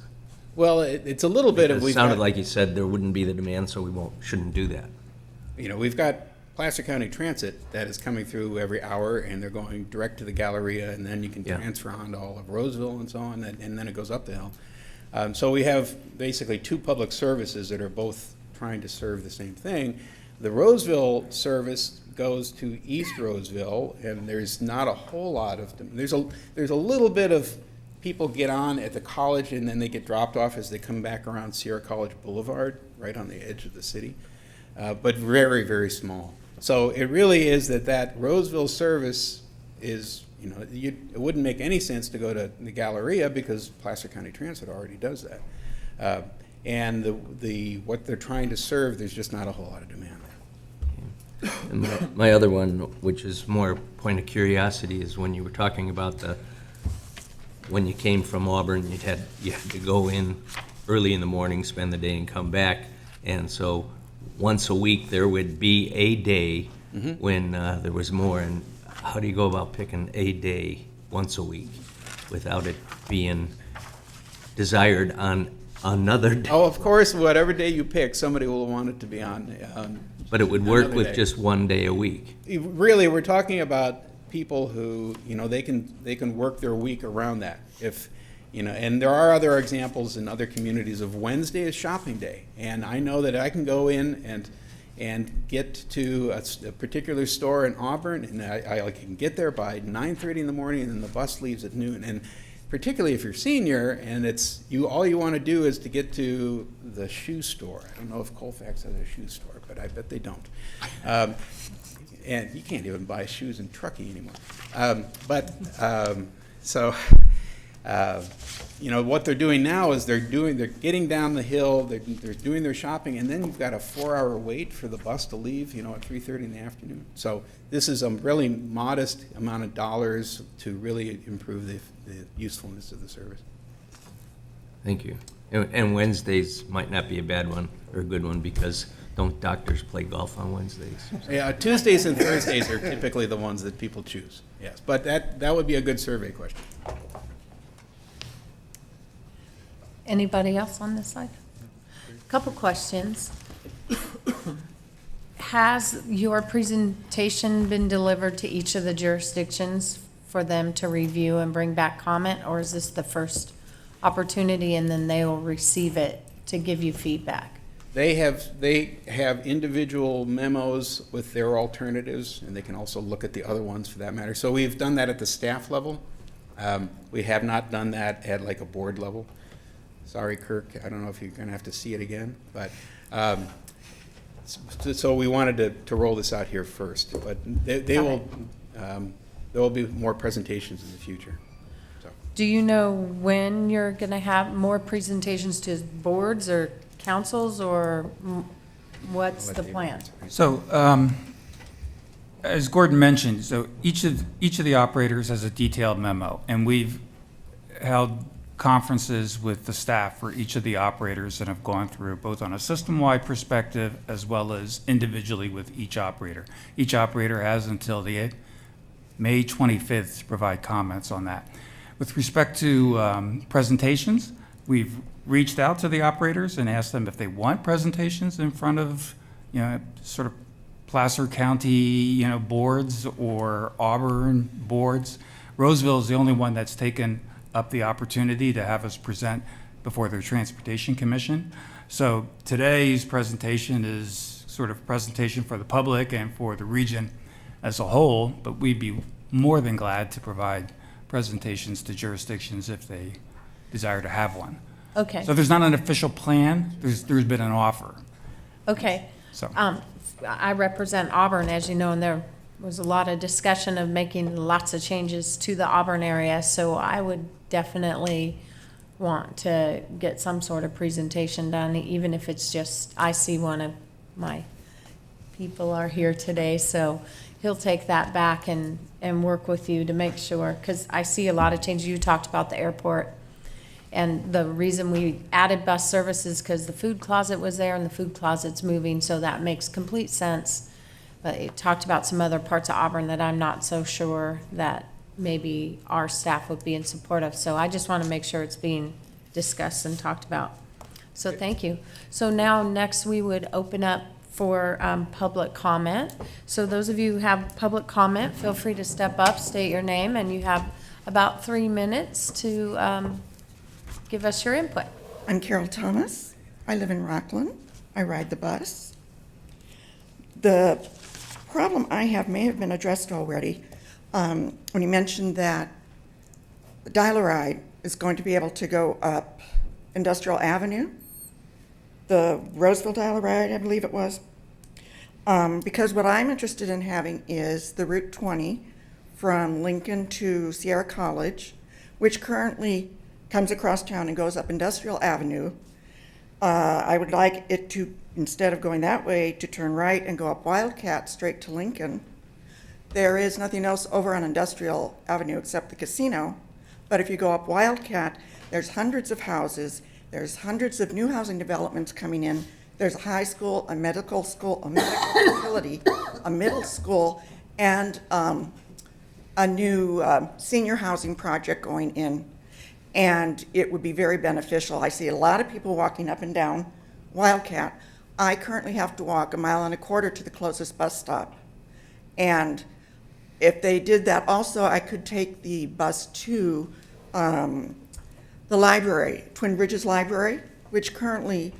Well, it's a little bit of. It sounded like you said there wouldn't be the demand, so we shouldn't do that. We've got Placer County Transit that is coming through every hour, and they're going direct to the Galleria, and then you can transfer on to all of Roseville and so on, and then it goes up the hill. So we have basically 2 public services that are both trying to serve the same thing. The Roseville service goes to East Roseville, and there's not a whole lot of them. There's a little bit of people get on at the college, and then they get dropped off as they come back around Sierra College Boulevard, right on the edge of the city. but very, very small. So it really is that Roseville service is, it wouldn't make any sense to go to the Galleria because Placer County Transit already does that. And what they're trying to serve, there's just not a whole lot of demand there. And my other one, which is more point of curiosity, is when you were talking about when you came from Auburn, you had to go in early in the morning, spend the day, and come back. And so once a week, there would be a day when there was more. And how do you go about picking a day once a week without it being desired on another day? Oh, of course, whatever day you pick, somebody will want it to be on. But it would work another with day. just one day a week. Really, we're talking about people who, they can work their week around that. And there are other examples in other communities of Wednesday is shopping day. And I know that I can go in and get to a particular store in Auburn, and I can get there by 9:30 in the morning, and then the bus leaves at noon. And particularly if you're senior and all you want to do is to get to the shoe store. I don't know if Colfax has a shoe store, but I bet they don't. And you can't even buy shoes in Truckee anymore. What they're doing now is they're getting down the hill, they're doing their shopping, and then you've got a 4-hour wait for the bus to leave, at 3:30 in the afternoon. So this is a really modest amount of dollars to really improve the usefulness of the service. Thank you. And Wednesdays might not be a bad one or a good one, because don't doctors play golf on Wednesdays? Yeah, Tuesdays and Thursdays are typically the ones that people choose, yes. But that would be a good survey question. Anybody else on this side? Couple questions. Has your presentation been delivered to each of the jurisdictions for them to review and bring back comment, or is this the first opportunity and then they will receive it to give you feedback? They have individual memos with their alternatives, and they can also look at the other ones for that matter. So we've done that at the staff level. We have not done that at like a board level. Sorry, Kirk, I don't know if you're going to have to see it again, but so we wanted to roll this out here first. But there will be more presentations in the future. So. Do you know when you're going to have more presentations to boards or councils, or what's the plan? So, as Gordon mentioned, so each of the operators has a detailed memo, and we've held conferences with the staff for each of the operators that have gone through, both on a system-wide perspective as well as individually with each operator. Each operator has until the May 25th to provide comments on that. With respect to presentations, we've reached out to the operators and asked them if they want presentations in front of, sort of Placer County, boards or Auburn boards. Roseville is the only one that's taken up the opportunity to have us present before their Transportation Commission. So today's presentation is sort of presentation for the public and for the region as a whole, but we'd be more than glad to provide presentations to jurisdictions if they desire to have one. Okay. So there's not an official plan, there's been an offer. Okay. So. I represent Auburn, as you know, and there was a lot of discussion of making lots of changes to the Auburn area, so I would definitely want to get some sort of presentation done, even if it's just, I see one of my people are here today, so he'll take that back and work with you to make sure, because I see a lot of changes. You talked about the airport, and the reason we added bus services because the food closet was there and the food closet's moving, so that makes complete sense. But it talked about some other parts of Auburn that I'm not so sure that maybe our staff would be in support of. So I just want to make sure it's being discussed and talked about. So thank you. So now next we would open up for public comment. So those of you who have public comment, feel free to step up, state your name, and you have about 3 minutes to give us your input. I'm Carol Thomas. I live in Rockland. I ride the bus. The problem I have may have been addressed already when you mentioned that the dial-a-ride is going to be able to go up Industrial Avenue, the Roseville dial-a-ride, I believe it was, Because what I'm interested in having is the Route 20 from Lincoln to Sierra College, which currently comes across town and goes up Industrial Avenue. I would like it to, instead of going that way, to turn right and go up Wildcat straight to Lincoln. There is nothing else over on Industrial Avenue except the casino. But if you go up Wildcat, there's hundreds of houses, there's hundreds of new housing developments coming in. There's a high school, a medical school, a medical facility, a middle school, and a new senior housing project going in. And it would be very beneficial. I see a lot of people walking up and down Wildcat. I currently have to walk 1.25 miles to the closest bus stop. And if they did that also, I could take the bus to the library, Twin Bridges Library, which currently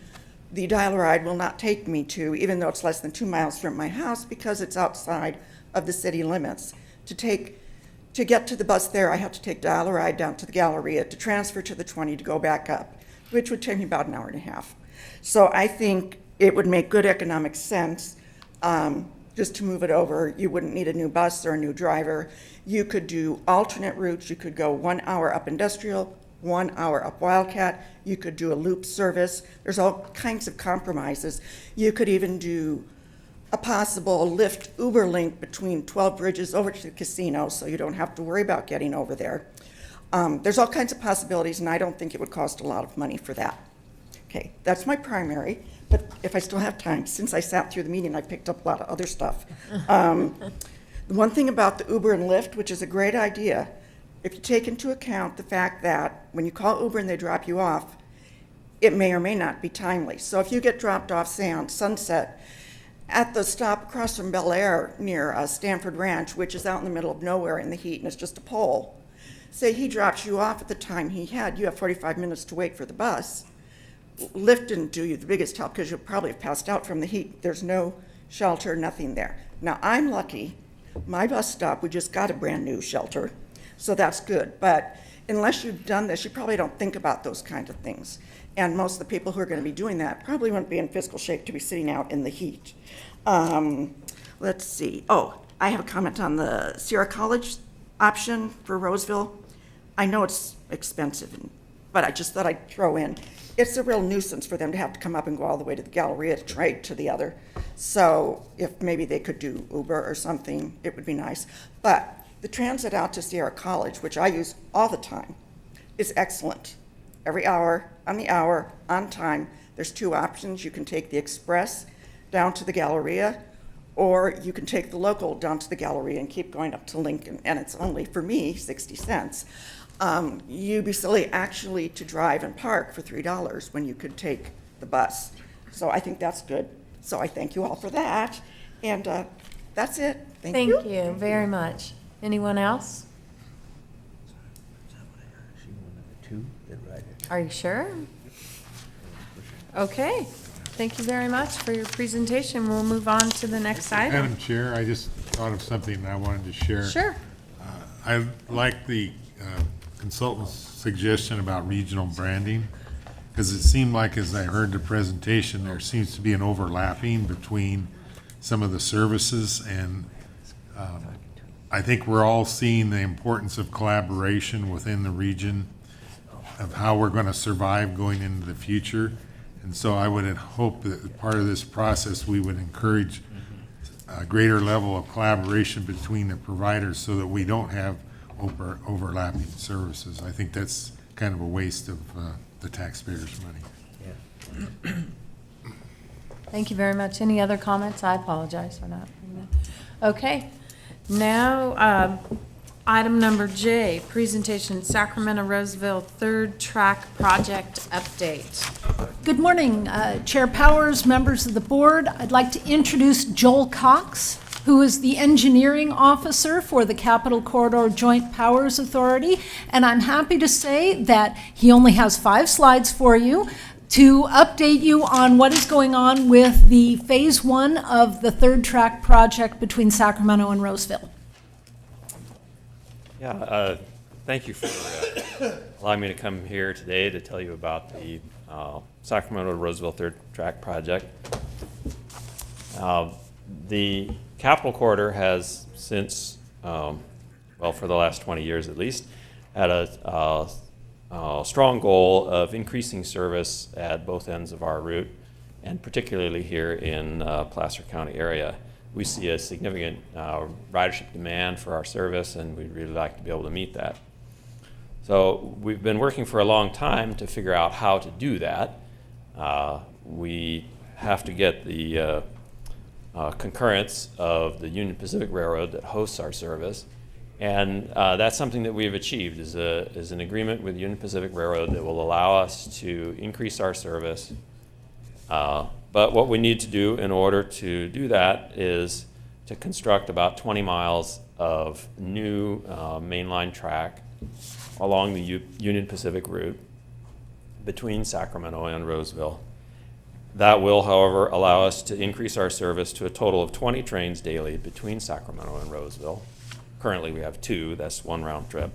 the dial-a-ride will not take me to, even though it's less than 2 miles from my house, because it's outside of the city limits. To get to the bus there, I have to take dial-a-ride down to the Galleria to transfer to the 20 to go back up, which would take me about 1.5 hours. So I think it would make good economic sense just to move it over. You wouldn't need a new bus or a new driver. You could do alternate routes. You could go 1 hour up Industrial, 1 hour up Wildcat. You could do a loop service. There's all kinds of compromises. You could even do a possible Lyft Uber link between 12 Bridges over to the casino, so you don't have to worry about getting over there. There's all kinds of possibilities, and I don't think it would cost a lot of money for that. Okay, that's my primary, but if I still have time, since I sat through the meeting, I picked up a lot of other stuff. The one thing about the Uber and Lyft, which is a great idea, if you take into account the fact that when you call Uber and they drop you off, it may or may not be timely. So if you get dropped off, say on Sunset, at the stop across from Bel Air near Stanford Ranch, which is out in the middle of nowhere in the heat and it's just a pole, say he drops you off at the time he had, you have 45 minutes to wait for the bus. Lyft didn't do you the biggest help because you'll probably have passed out from the heat. There's no shelter, nothing there. Now, I'm lucky. My bus stop, we just got a brand new shelter, so that's good. But unless you've done this, you probably don't think about those kind of things. And most of the people who are going to be doing that probably wouldn't be in physical shape to be sitting out in the heat. Let's see. Oh, I have a comment on the Sierra College option for Roseville. I know it's expensive, but I just thought I'd throw in. It's a real nuisance for them to have to come up and go all the way to the Galleria to trade to the other. So if maybe they could do Uber or something, it would be nice. But the transit out to Sierra College, which I use all the time, is excellent. Every hour, on the hour, on time. There's 2 options. You can take the express down to the Galleria, or you can take the local down to the Galleria and keep going up to Lincoln. And it's only, for me, 60 cents. You'd be silly actually to drive and park for $3 when you could take the bus. So I think that's good. So I thank you all for that. And that's it. Thank you. Thank you very much. Anyone else? Are you sure? Okay. Thank you very much for your presentation. We'll move on to the next item. Madam Chair, I just thought of something I wanted to share. Sure. I like the consultant's suggestion about regional branding, because it seemed like, as I heard the presentation, there seems to be an overlapping between some of the services, and I think we're all seeing the importance of collaboration within the region, of how we're going to survive going into the future. And so I would hope that part of this process, we would encourage a greater level of collaboration between the providers so that we don't have overlapping services. I think that's kind of a waste of the taxpayers' money. Thank you very much. Any other comments? I apologize for not. Okay. Now, item number J, presentation Sacramento Roseville Third Track Project Update. Good morning, Chair Powers, members of the board. I'd like to introduce Joel Cox, who is the engineering officer for the Capital Corridor Joint Powers Authority. And I'm happy to say that he only has 5 slides for you to update you on what is going on with the phase 1 of the third track project between Sacramento and Roseville. Yeah, thank you for allowing me to come here today to tell you about the Sacramento to Roseville Third Track Project. The Capital Corridor has since, well, for the last 20 years at least, had a strong goal of increasing service at both ends of our route, and particularly here in Placer County area. We see a significant ridership demand for our service, and we'd really like to be able to meet that. So we've been working for a long time to figure out how to do that. We have to get the concurrence of the Union Pacific Railroad that hosts our service. And that's something that we've achieved, is an agreement with Union Pacific Railroad that will allow us to increase our service. But what we need to do in order to do that is to construct about 20 miles of new mainline track along the Union Pacific route between Sacramento and Roseville. That will, however, allow us to increase our service to a total of 20 trains daily between Sacramento and Roseville. Currently, we have 2. That's one round trip.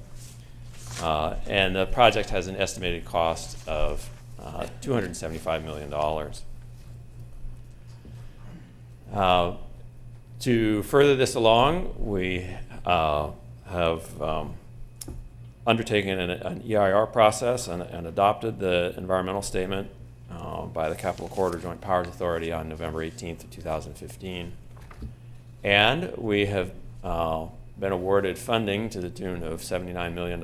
And the project has an estimated cost of $275 million. To further this along, we have undertaken an EIR process and adopted the environmental statement by the Capital Corridor Joint Powers Authority on November 18th of 2015. And we have been awarded funding to the tune of $79 million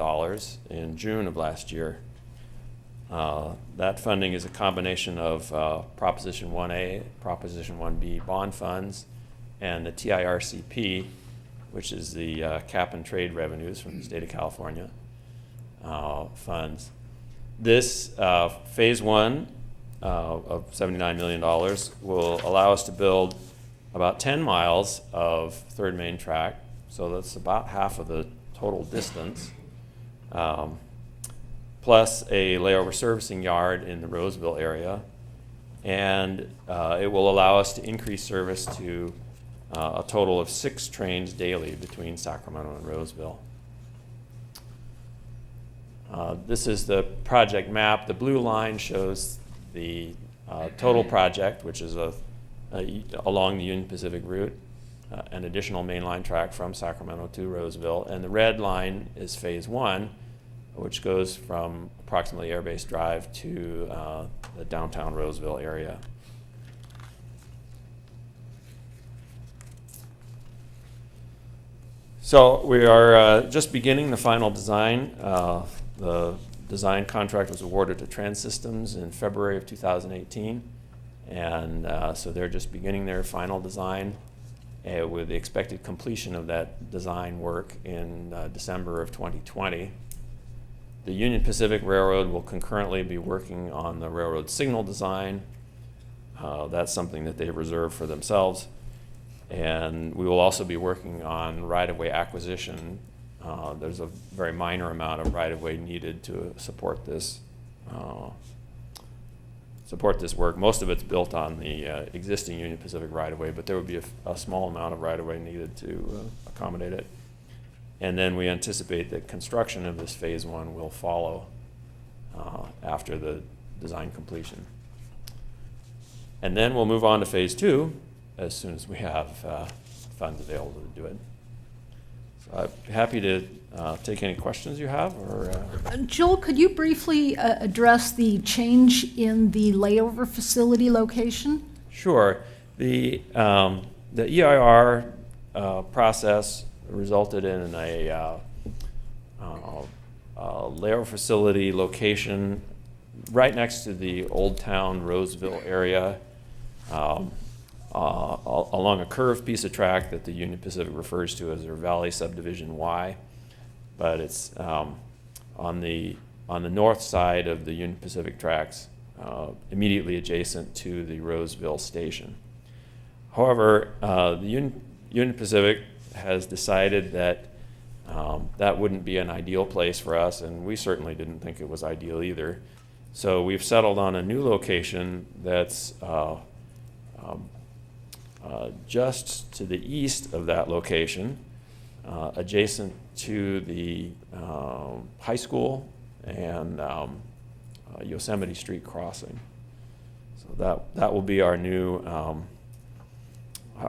in June of last year. That funding is a combination of Proposition 1A, Proposition 1B bond funds, and the TIRCP, which is the cap and trade revenues from the state of California funds. This phase 1 of $79 million will allow us to build about 10 miles of third main track, so that's about half of the total distance, plus a layover servicing yard in the Roseville area, and it will allow us to increase service to a total of 6 trains daily between Sacramento and Roseville. This is the project map. The blue line shows the total project, which is along the Union Pacific route, an additional mainline track from Sacramento to Roseville. And the red line is phase 1, which goes from approximately Air Base Drive to the downtown Roseville area. So we are just beginning the final design. The design contract was awarded to Trans-Systems in February of 2018, and so they're just beginning their final design with the expected completion of that design work in December of 2020. The Union Pacific Railroad will concurrently be working on the railroad signal design. That's something that they've reserved for themselves. And we will also be working on right-of-way acquisition. There's a very minor amount of right-of-way needed to support this work. Most of it's built on the existing Union Pacific right-of-way, but there would be a small amount of right-of-way needed to accommodate it. And then we anticipate that construction of this phase 1 will follow after the design completion. And then we'll move on to phase 2 as soon as we have funds available to do it. So I'd be happy to take any questions you have. Or Joel, could you briefly address the change in the layover facility location? Sure. The EIR process resulted in a layover facility location right next to the Old Town Roseville area, along a curved piece of track that the Union Pacific refers to as their Valley Subdivision Y, but it's on the north side of the Union Pacific tracks, immediately adjacent to the Roseville station. However, the Union Pacific has decided that that wouldn't be an ideal place for us, and we certainly didn't think it was ideal either. So we've settled on a new location that's just to the east of that location, adjacent to the high school and Yosemite Street crossing. So that will be our new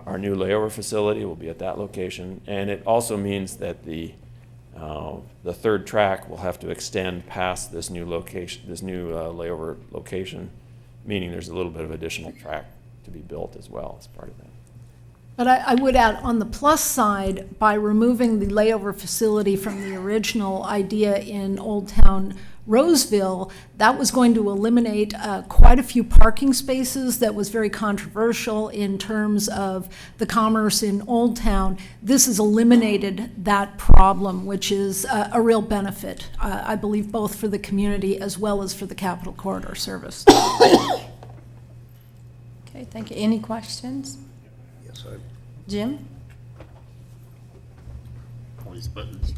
our new layover facility will be at that location, and it also means that the third track will have to extend past this new location, this new layover location, meaning there's a little bit of additional track to be built as well as part of that. But I would add, on the plus side, by removing the layover facility from the original idea in Old Town Roseville, that was going to eliminate quite a few parking spaces that was very controversial in terms of the commerce in Old Town. This has eliminated that problem, which is a real benefit, I believe, both for the community as well as for the Capital Corridor Service. Okay, thank you. Any questions? Yes, Jim? All these buttons.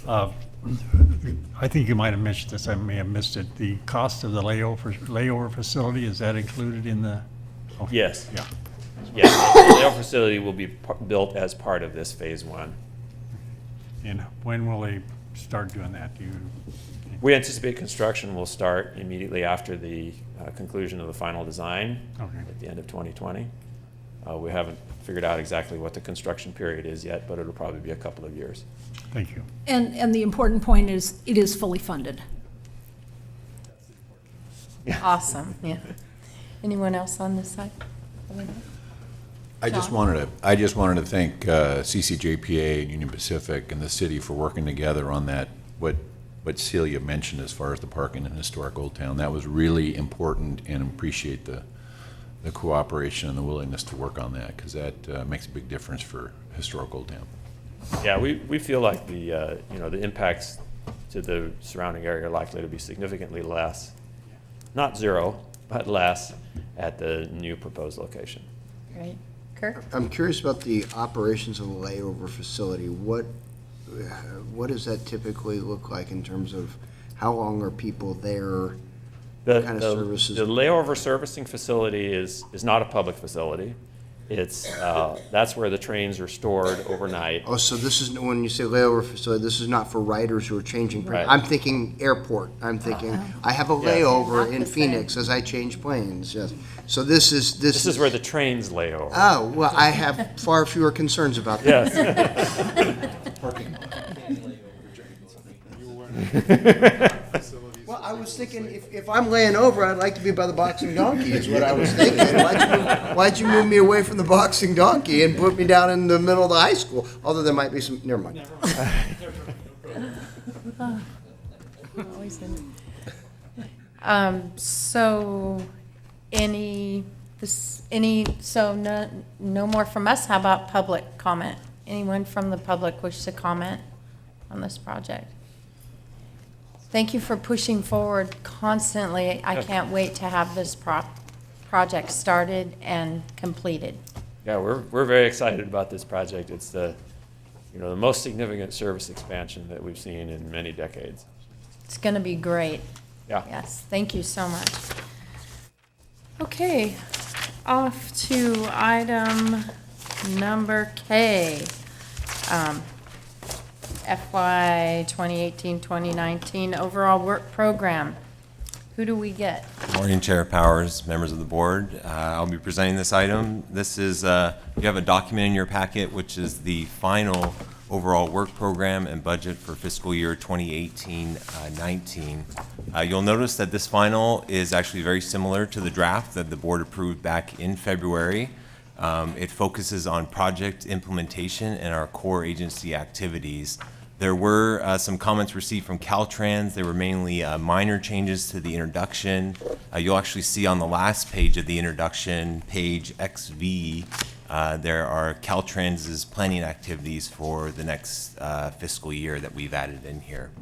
I think you might have mentioned this, I may have missed it. The cost of the layover facility, is that included in the? Oh, Yes. Yeah. Yeah, the layover facility will be built as part of this phase one. And when will they start doing that? Do you? We anticipate construction will start immediately after the conclusion of the final design at the end of 2020. We haven't figured out exactly what the construction period is yet, but it'll probably be a couple of years. Thank you. And the important point is, it is fully funded. Awesome, yeah. Anyone else on this side? I just wanted to thank CCJPA and Union Pacific and the city for working together on that, what Celia mentioned as far as the parking in historic Old Town. That was really important, and appreciate the cooperation and the willingness to work on that, because that makes a big difference for historic Old Town. Yeah, we feel like the impacts to the surrounding area are likely to be significantly less, not zero, but less at the new proposed location. Great. Kirk? I'm curious about the operations of the layover facility. What does that typically look like in terms of how long are people there? What kind of services? The layover servicing facility is not a public facility. It's that's where the trains are stored overnight. Oh, so this is, when you say layover facility, this is not for riders who are changing planes. Right. I'm thinking airport. I'm thinking, I have a Yes. layover Not in the same. Phoenix as I change planes, yes. So this is. This is where the trains lay over. Oh, well, I have far fewer concerns about that. Yes. Well, I was thinking, if I'm laying over, I'd like to be by the boxing donkey, is what I was thinking. Why'd you move me away from the boxing donkey and put me down in the middle of the high school? Although there might be some, never mind. No more from us. How about public comment? Anyone from the public wish to comment on this project? Thank you for pushing forward constantly. I can't wait to have this project started and completed. Yeah, we're very excited about this project. It's the most significant service expansion that we've seen in many decades. It's going to be great. Yeah. Yes, thank you so much. Okay, off to item number K. FY 2018-2019 overall work program. Who do we get? Good morning, Chair Powers, members of the board. I'll be presenting this item. This is, you have a document in your packet, which is the final overall work program and budget for fiscal year 2018-19. You'll notice that this final is actually very similar to the draft that the board approved back in February. It focuses on project implementation and our core agency activities. There were some comments received from Caltrans. They were mainly minor changes to the introduction. You'll actually see on the last page of the introduction, page XV, there are Caltrans's planning activities for the next fiscal year that we've added in here.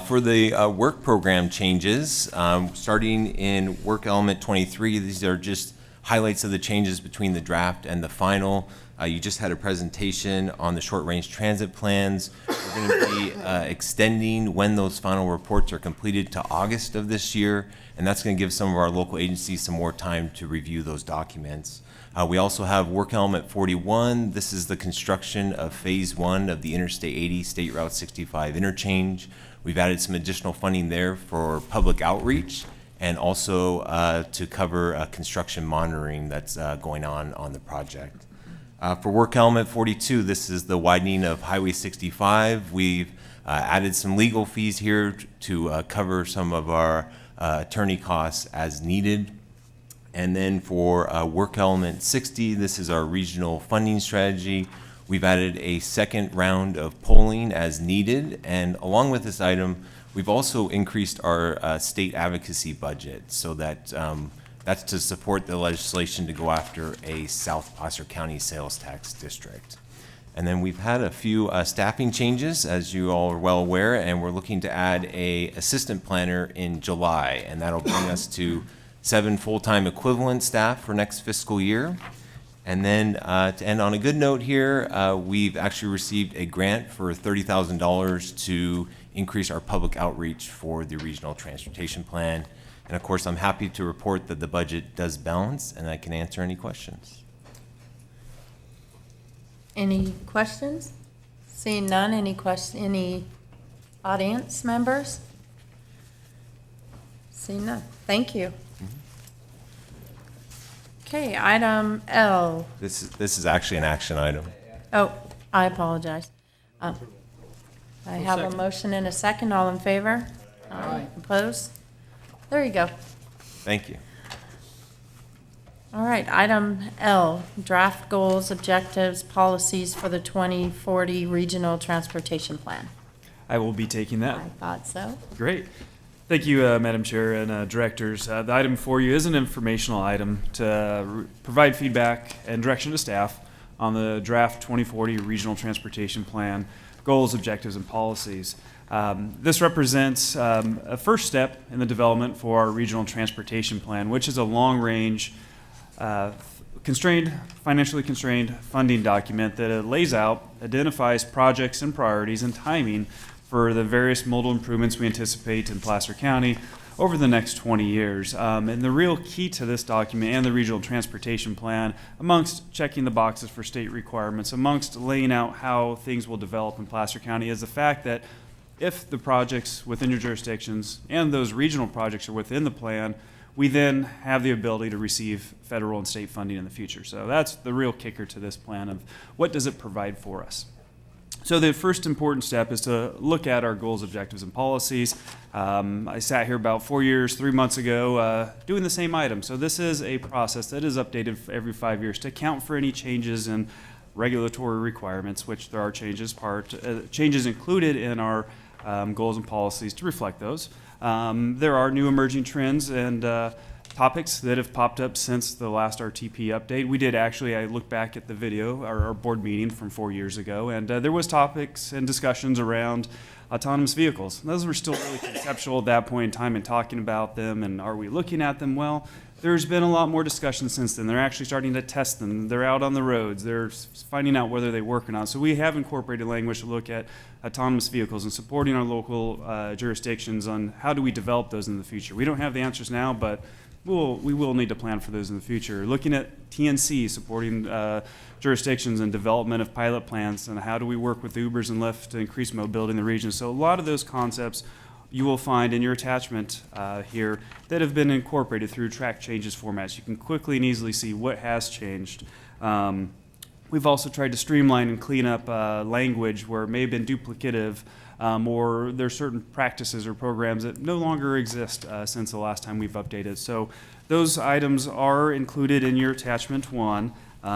For the work program changes, starting in work element 23, these are just highlights of the changes between the draft and the final. You just had a presentation on the short-range transit plans. We're going to be extending when those final reports are completed to August of this year, and that's going to give some of our local agencies some more time to review those documents. We also have work element 41. This is the construction of phase 1 of the Interstate 80 State Route 65 interchange. We've added some additional funding there for public outreach and also to cover construction monitoring that's going on the project. For work element 42, this is the widening of Highway 65. We've added some legal fees here to cover some of our attorney costs as needed. And then for work element 60, this is our regional funding strategy. We've added a second round of polling as needed. And along with this item, we've also increased our state advocacy budget so that that's to support the legislation to go after a South Placer County sales tax district. And then we've had a few staffing changes, as you all are well aware, and we're looking to add a assistant planner in July, and that'll bring us to 7 full-time equivalent staff for next fiscal year. And then to end on a good note here, we've actually received a grant for $30,000 to increase our public outreach for the regional transportation plan. And of course, I'm happy to report that the budget does balance, and I can answer any questions. Any questions? Seeing none, any audience members? Seeing none, thank you. Okay, item L. This is actually an action item. Oh, I apologize. I have a motion and a second. All in favor? Aye. Opposed? There you go. Thank you. All right, item L, draft goals, objectives, policies for the 2040 Regional Transportation Plan. I will be taking that. I thought so. Great. Thank you, Madam Chair and directors. The item for you is an informational item to provide feedback and direction to staff on the draft 2040 Regional Transportation Plan, goals, objectives, and policies. This represents a first step in the development for our Regional Transportation Plan, which is a long-range, financially constrained funding document that lays out, identifies projects and priorities and timing for the various modal improvements we anticipate in Placer County over the next 20 years. And the real key to this document and the Regional Transportation Plan, amongst checking the boxes for state requirements, amongst laying out how things will develop in Placer County, is the fact that if the projects within your jurisdictions and those regional projects are within the plan, we then have the ability to receive federal and state funding in the future. So that's the real kicker to this plan of what does it provide for us. So the first important step is to look at our goals, objectives, and policies. I sat here about 3 months ago, doing the same item. So this is a process that is updated every 5 years to account for any changes in regulatory requirements, which there are changes included in our goals and policies to reflect those. There are new emerging trends and topics that have popped up since the last RTP update. We did actually, I looked back at the video, our board meeting from 4 years ago, and there was topics and discussions around autonomous vehicles. Those were still really conceptual at that point in time and talking about them and are we looking at them? Well, there's been a lot more discussion since then. They're actually starting to test them. They're out on the roads. They're finding out whether they work or not. So we have incorporated language to look at autonomous vehicles and supporting our local jurisdictions on how do we develop those in the future. We don't have the answers now, but we will need to plan for those in the future. Looking at TNC, supporting jurisdictions and development of pilot plans, and how do we work with Ubers and Lyft to increase mobility in the region. So a lot of those concepts you will find in your attachment here that have been incorporated through track changes formats. You can quickly and easily see what has changed. We've also tried to streamline and clean up language where it may have been duplicative or there are certain practices or programs that no longer exist since the last time we've updated. So those items are included in your attachment 1.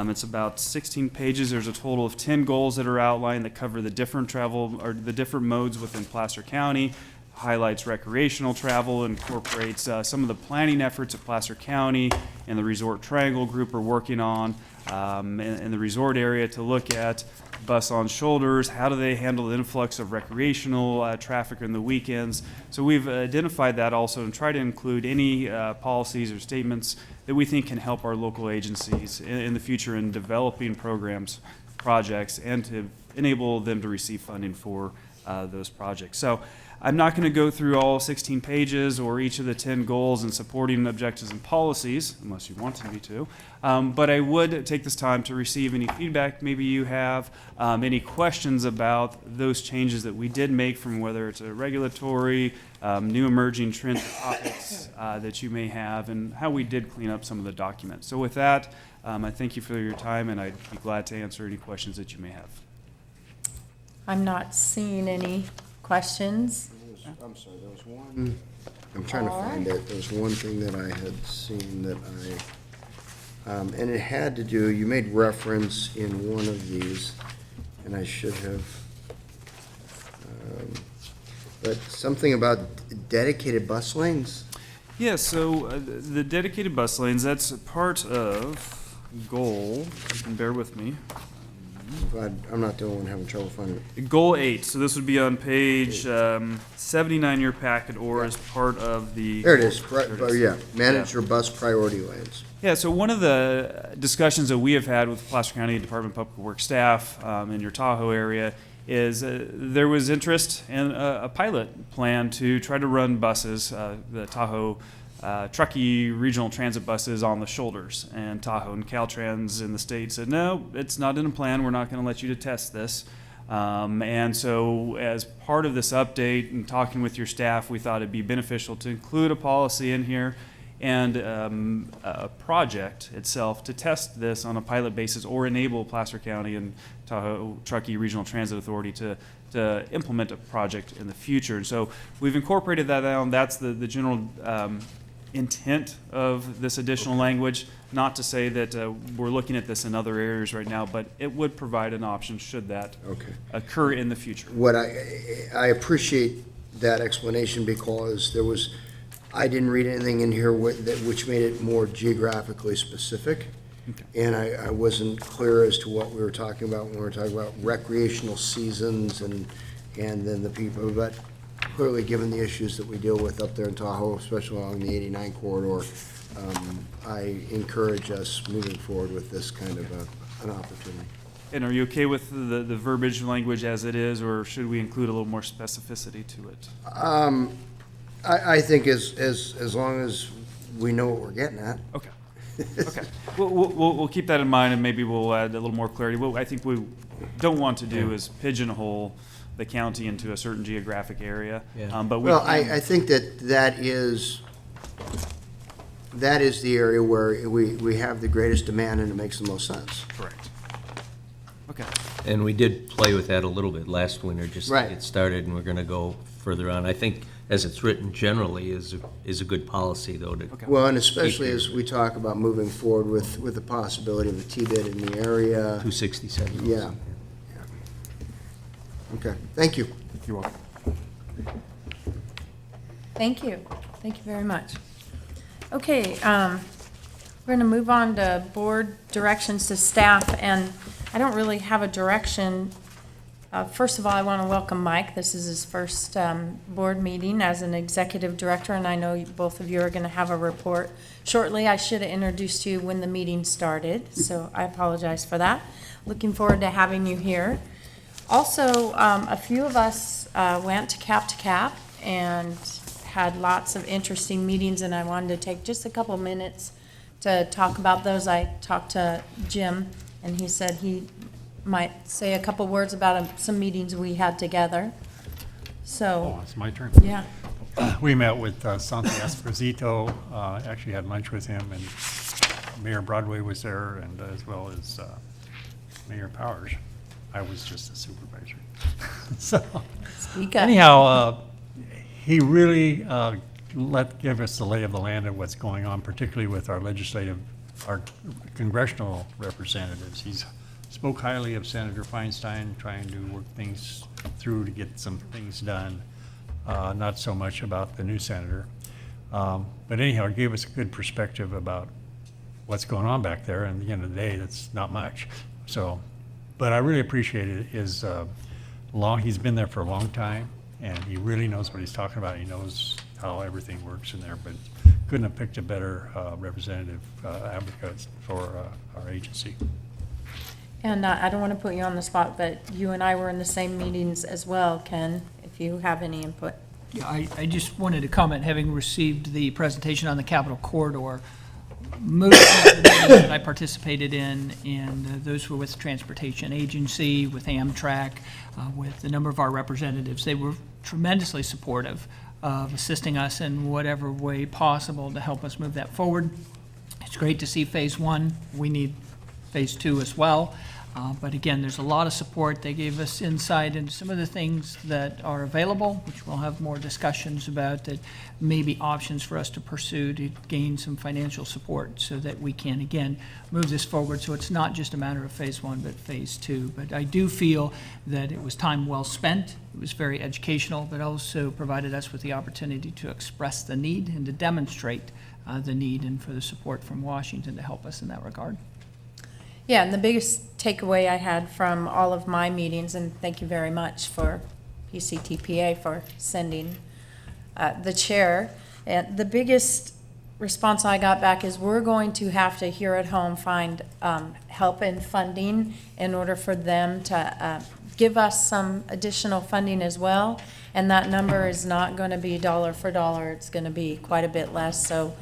It's about 16 pages. There's a total of 10 goals that are outlined that cover the different travel or the different modes within Placer County, highlights recreational travel, incorporates some of the planning efforts that Placer County and the Resort Triangle Group are working on in the resort area to look at bus on shoulders, how do they handle the influx of recreational traffic in the weekends. So we've identified that also and try to include any policies or statements that we think can help our local agencies in the future in developing programs, projects, and to enable them to receive funding for those projects. So I'm not going to go through all 16 pages or each of the 10 goals and supporting objectives and policies, unless you wanted me to. But I would take this time to receive any feedback maybe you have, any questions about those changes that we did make, from whether it's a regulatory, new emerging trend topics that you may have, and how we did clean up some of the documents. So with that, I thank you for your time, and I'd be glad to answer any questions that you may have. I'm not seeing any questions. I'm sorry, there was one, I'm trying to find it. There was one thing that I had seen that and it had to do, you made reference in one of these, and I should have, but something about dedicated bus lanes? Yeah, so the dedicated bus lanes, that's part of goal, you can bear with me. I'm glad I'm not the only one having trouble finding it. Goal 8, so this would be on page 79 your packet, or as part of the. There it is, There it is. yeah, manage your bus priority lanes. Yeah, so one of the discussions that we have had with Placer County Department of Public Works staff in your Tahoe area is there was interest in a pilot plan to try to run buses, the Tahoe Truckee regional transit buses on the shoulders. And Tahoe and Caltrans in the state said, no, it's not in a plan. We're not going to let you to test this. And so as part of this update and talking with your staff, we thought it'd be beneficial to include a policy in here and a project itself to test this on a pilot basis, or enable Placer County and Tahoe Truckee Regional Transit Authority to implement a project in the future. And so we've incorporated that down. That's the general intent of this additional language. Not to say that we're looking at this in other areas right now, but it would provide an option should that occur in the future. What I appreciate that explanation, because there was, I didn't read anything in here which made it more geographically specific. Okay. And I wasn't clear as to what we were talking about when we were talking about recreational seasons and then the people, but clearly, given the issues that we deal with up there in Tahoe, especially along the 89 corridor, I encourage us moving forward with this kind of an opportunity. And are you okay with the verbiage language as it is, or should we include a little more specificity to it? I think as long as we know what we're getting at. Okay. Okay. We'll keep that in mind, and maybe we'll add a little more clarity. What I think we don't want to do is pigeonhole the county into a certain geographic area. Yeah. But we Well, can- I think that is the area where we have the greatest demand and it makes the most sense. Correct. Okay. And we did play with that a little bit last winter, just to Right. get started, and we're going to go further on. I think, as it's written generally, is a good policy, though, to. Well, and especially as we talk about moving forward with the possibility of a T-bid in the area. 267. Yeah. Okay, thank you. You're welcome. Thank you. Thank you very much. Okay, we're going to move on to board directions to staff, and I don't really have a direction. First of all, I want to welcome Mike. This is his first board meeting as an executive director, and I know both of you are going to have a report shortly. I should have introduced you when the meeting started, so I apologize for that. Looking forward to having you here. Also, a few of us went to Cap and had lots of interesting meetings, and I wanted to take just a couple minutes to talk about those. I talked to Jim, and he said he might say a couple words about some meetings we had together. So, Oh, it's my turn. yeah. We met with Santi Esposito, actually had lunch with him, and Mayor Broadway was there, and as well as Mayor Powers. I was just a supervisor. So, Speak up. anyhow, he really gave us the lay of the land of what's going on, particularly with our congressional representatives. He spoke highly of Senator Feinstein, trying to work things through to get some things done, not so much about the new senator. But anyhow, it gave us a good perspective about what's going on back there, and at the end of the day, that's not much. So, but I really appreciated his he's been there for a long time, and he really knows what he's talking about. He knows how everything works in there, but couldn't have picked a better representative advocate for our agency. And I don't want to put you on the spot, but you and I were in the same meetings as well, Ken, if you have any input. Yeah, I just wanted to comment, having received the presentation on the Capitol Corridor, most of the meetings that I participated in, and those were with Transportation Agency, with Amtrak, with a number of our representatives. They were tremendously supportive of assisting us in whatever way possible to help us move that forward. It's great to see Phase 1. We need Phase 2 as well. But again, there's a lot of support. They gave us insight into some of the things that are available, which we'll have more discussions about, that may be options for us to pursue to gain some financial support so that we can, again, move this forward. So it's not just a matter of Phase 1, but Phase 2. But I do feel that it was time well spent. It was very educational, but also provided us with the opportunity to express the need and to demonstrate the need, and for the support from Washington to help us in that regard. Yeah, and the biggest takeaway I had from all of my meetings, and thank you very much for PCTPA for sending the chair, and the biggest response I got back is we're going to have to here at home find help in funding in order for them to give us some additional funding as well, and that number is not going to be dollar for dollar. It's going to be quite a bit less. So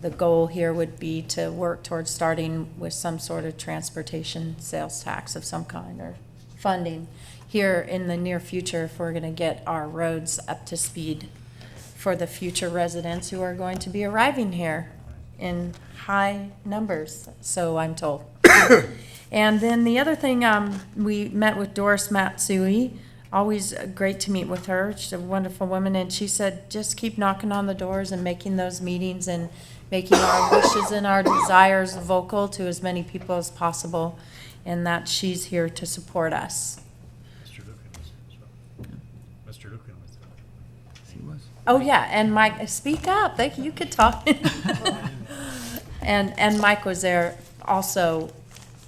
the goal here would be to work towards starting with some sort of transportation sales tax of some kind, or funding here in the near future, if we're going to get our roads up to speed for the future residents who are going to be arriving here in high numbers, so I'm told. And then the other thing, we met with Doris Matsui. Always great to meet with her. She's a wonderful woman, and she said just keep knocking on the doors and making those meetings and making our wishes and our desires vocal to as many people as possible, and that she's here to support us. Mr. Lucan was as well. Mr. Lucan was there. He was. Oh, yeah, and Mike, speak up, you could talk. And Mike was there also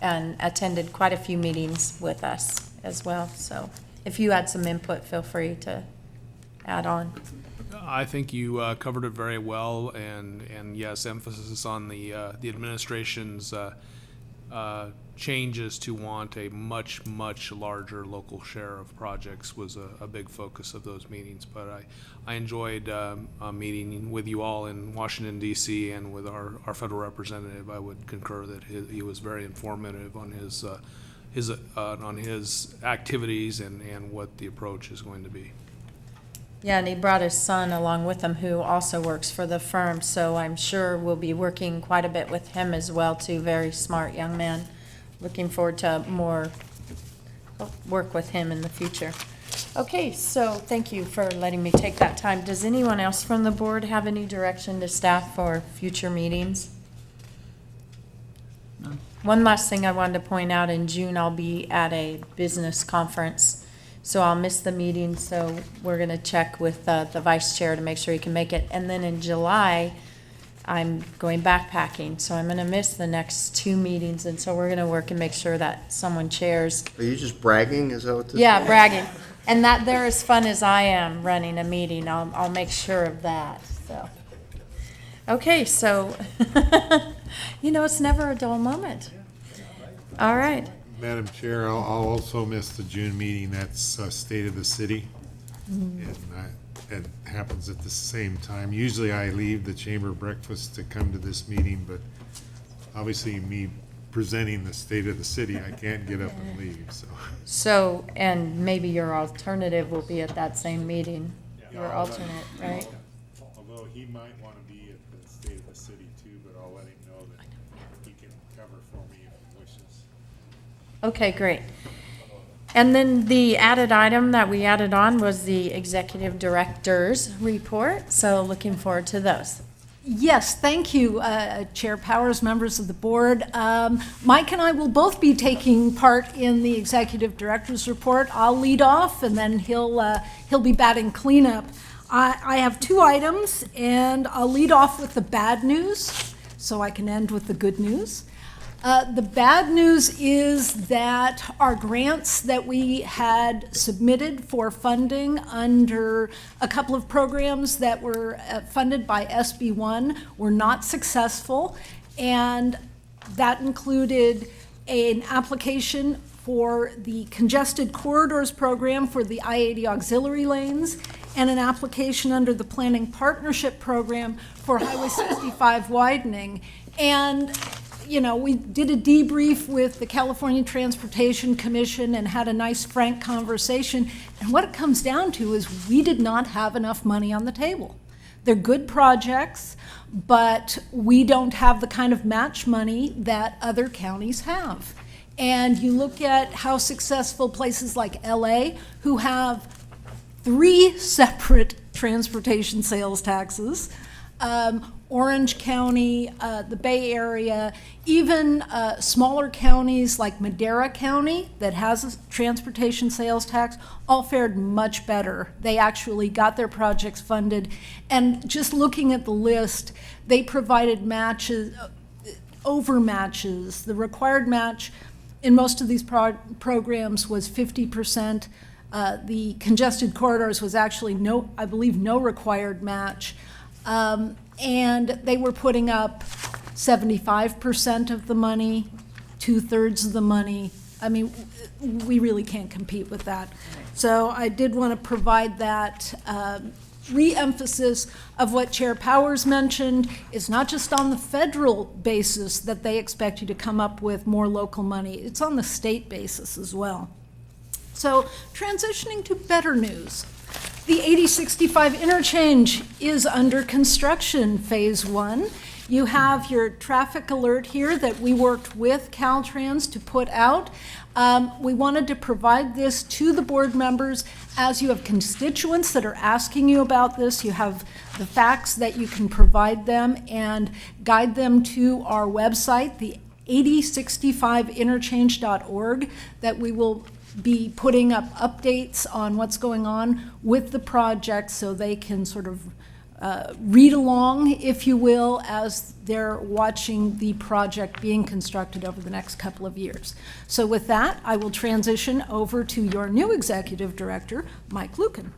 and attended quite a few meetings with us as well. So if you had some input, feel free to add on. I think you covered it very well, and yes, emphasis on the administration's changes to want a much larger local share of projects was a big focus of those meetings. But I enjoyed meeting with you all in Washington D.C. and with our federal representative. I would concur that he was very informative on his activities and what the approach is going to be. Yeah, and he brought his son along with him, who also works for the firm, so I'm sure we'll be working quite a bit with him as well, too. Very smart young man. Looking forward to more work with him in the future. Okay, so thank you for letting me take that time. Does anyone else from the board have any direction to staff for future meetings? No. One last thing I wanted to point out, in June I'll be at a business conference, so I'll miss the meeting, so we're going to check with the vice chair to make sure he can make it. And then in July, I'm going backpacking, so I'm going to miss the next 2 meetings, and so we're going to work and make sure that someone chairs. Are you just bragging? Is that what this is? Yeah, bragging. And that they're as fun as I am running a meeting. I'll make sure of that, so. Okay, so, it's never a dull moment. All right. Madam Chair, I'll also miss the June meeting. That's State of the City. And it happens at the same time. Usually I leave the chamber breakfast to come to this meeting, but obviously me presenting the State of the City, I can't get up and leave, so. So, and maybe your alternative will be at that same meeting, your alternate, right? Although he might want to be at the State of the City too, but I'll let him know that he can cover for me if he wishes. Okay, great. And then the added item that we added on was the executive director's report, so looking forward to those. Yes, thank you, Chair Powers, members of the board. Mike and I will both be taking part in the executive director's report. I'll lead off, and then he'll be batting cleanup. I have 2 items, and I'll lead off with the bad news, so I can end with the good news. The bad news is that our grants that we had submitted for funding under a couple of programs that were funded by SB1 were not successful, and that included an application for the Congested Corridors Program for the I-80 auxiliary lanes and an application under the Planning Partnership Program for Highway 65 widening. And, you know, we did a debrief with the California Transportation Commission and had a nice frank conversation. And what it comes down to is we did not have enough money on the table. They're good projects, but we don't have the kind of match money that other counties have. And you look at how successful places like LA, who have 3 separate transportation sales taxes, Orange County, the Bay Area, even smaller counties like Madera County that has a transportation sales tax, all fared much better. They actually got their projects funded. And just looking at the list, they provided matches, overmatches. The required match in most of these programs was 50%. The congested corridors was actually I believe no required match. And they were putting up 75% of the money, 2/3 of the money. I mean, we really can't compete with that. So I did want to provide that re-emphasis of what Chair Powers mentioned. Is not just on the federal basis that they expect you to come up with more local money. It's on the state basis as well. So transitioning to better news. The 8065 interchange is under construction, phase 1. You have your traffic alert here that we worked with Caltrans to put out. We wanted to provide this to the board members as you have constituents that are asking you about this. You have the facts that you can provide them and guide them to our website, the 8065interchange.org, that we will be putting up updates on what's going on with the project so they can sort of read along, if you will, as they're watching the project being constructed over the next couple of years. So with that, I will transition over to your new executive director, Mike Lucan.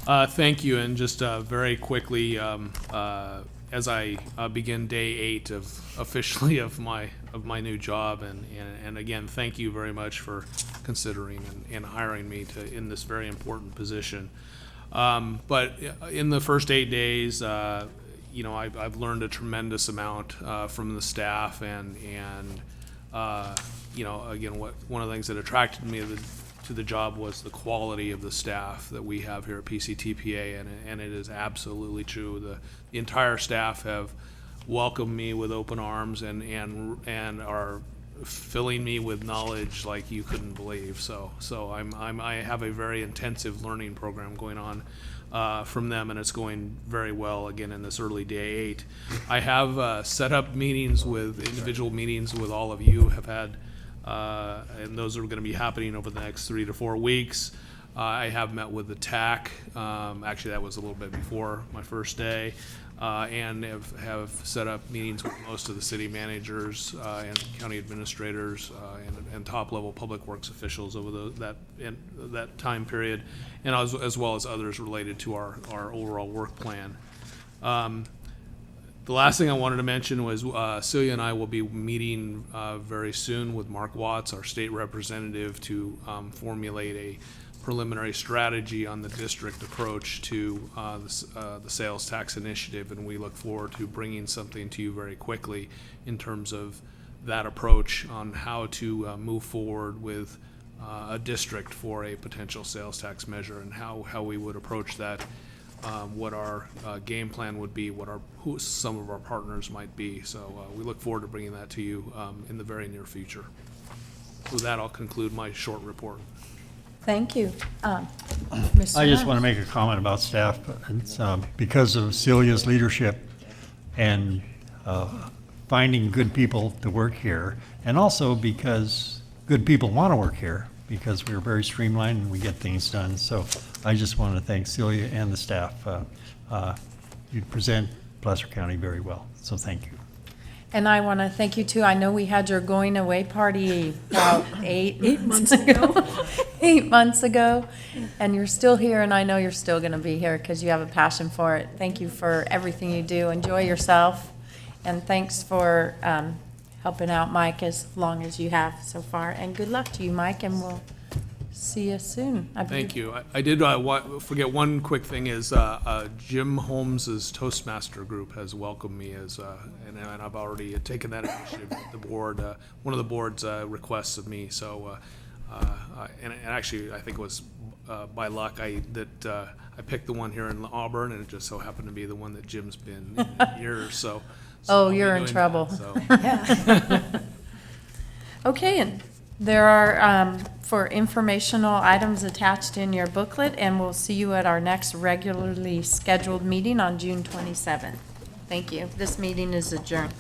Thank you, and just very quickly, as I begin day 8 officially of my new job, and again, thank you very much for considering and hiring me in this very important position. But in the first 8 days, you know, I've learned a tremendous amount from the staff, and you know, again, one of the things that attracted me to the job was the quality of the staff that we have here at PCTPA, and it is absolutely true. The entire staff have welcomed me with open arms and are filling me with knowledge like you couldn't believe. So I have a very intensive learning program going on from them, and it's going very well again in this early day 8. I have set up individual meetings with all of you, have had and those are going to be happening over the next 3 to 4 weeks. I have met with the TAC, actually that was a little bit before my first day, and have set up meetings with most of the city managers and county administrators and top-level public works officials over that time period, and as well as others related to our overall work plan. The last thing I wanted to mention was Celia and I will be meeting very soon with Mark Watts, our state representative, to formulate a preliminary strategy on the district approach to the sales tax initiative, and we look forward to bringing something to you very quickly in terms of that approach on how to move forward with a district for a potential sales tax measure and how we would approach that, what our game plan would be, who some of our partners might be. So we look forward to bringing that to you in the very near future. With that, I'll conclude my short report. Thank you. I just want to make a comment about staff. It's because of Celia's leadership and finding good people to work here, and also because good people want to work here, because we're very streamlined and we get things done. So I just want to thank Celia and the staff. You present Placer County very well, so thank you. And I want to thank you too. I know we had your going away party about 8 months ago. 8 months ago, and you're still here, and I know you're still going to be here because you have a passion for it. Thank you for everything you do. Enjoy yourself, and thanks for helping out Mike as long as you have so far. And good luck to you, Mike, and we'll see you soon. I believe. Thank you. I did forget one quick thing is Jim Holmes's Toastmaster group has welcomed me as, and I've already taken that initiative with the board. One of the board's requests of me. So, and actually, I think it was by luck I picked the one here in Auburn, and it just so happened to be the one that Jim's been in years. So Oh, I'll be you're in doing trouble. that, so. Okay, and there are, for informational items attached in your booklet, and we'll see you at our next regularly scheduled meeting on June 27th. Thank you. This meeting is adjourned.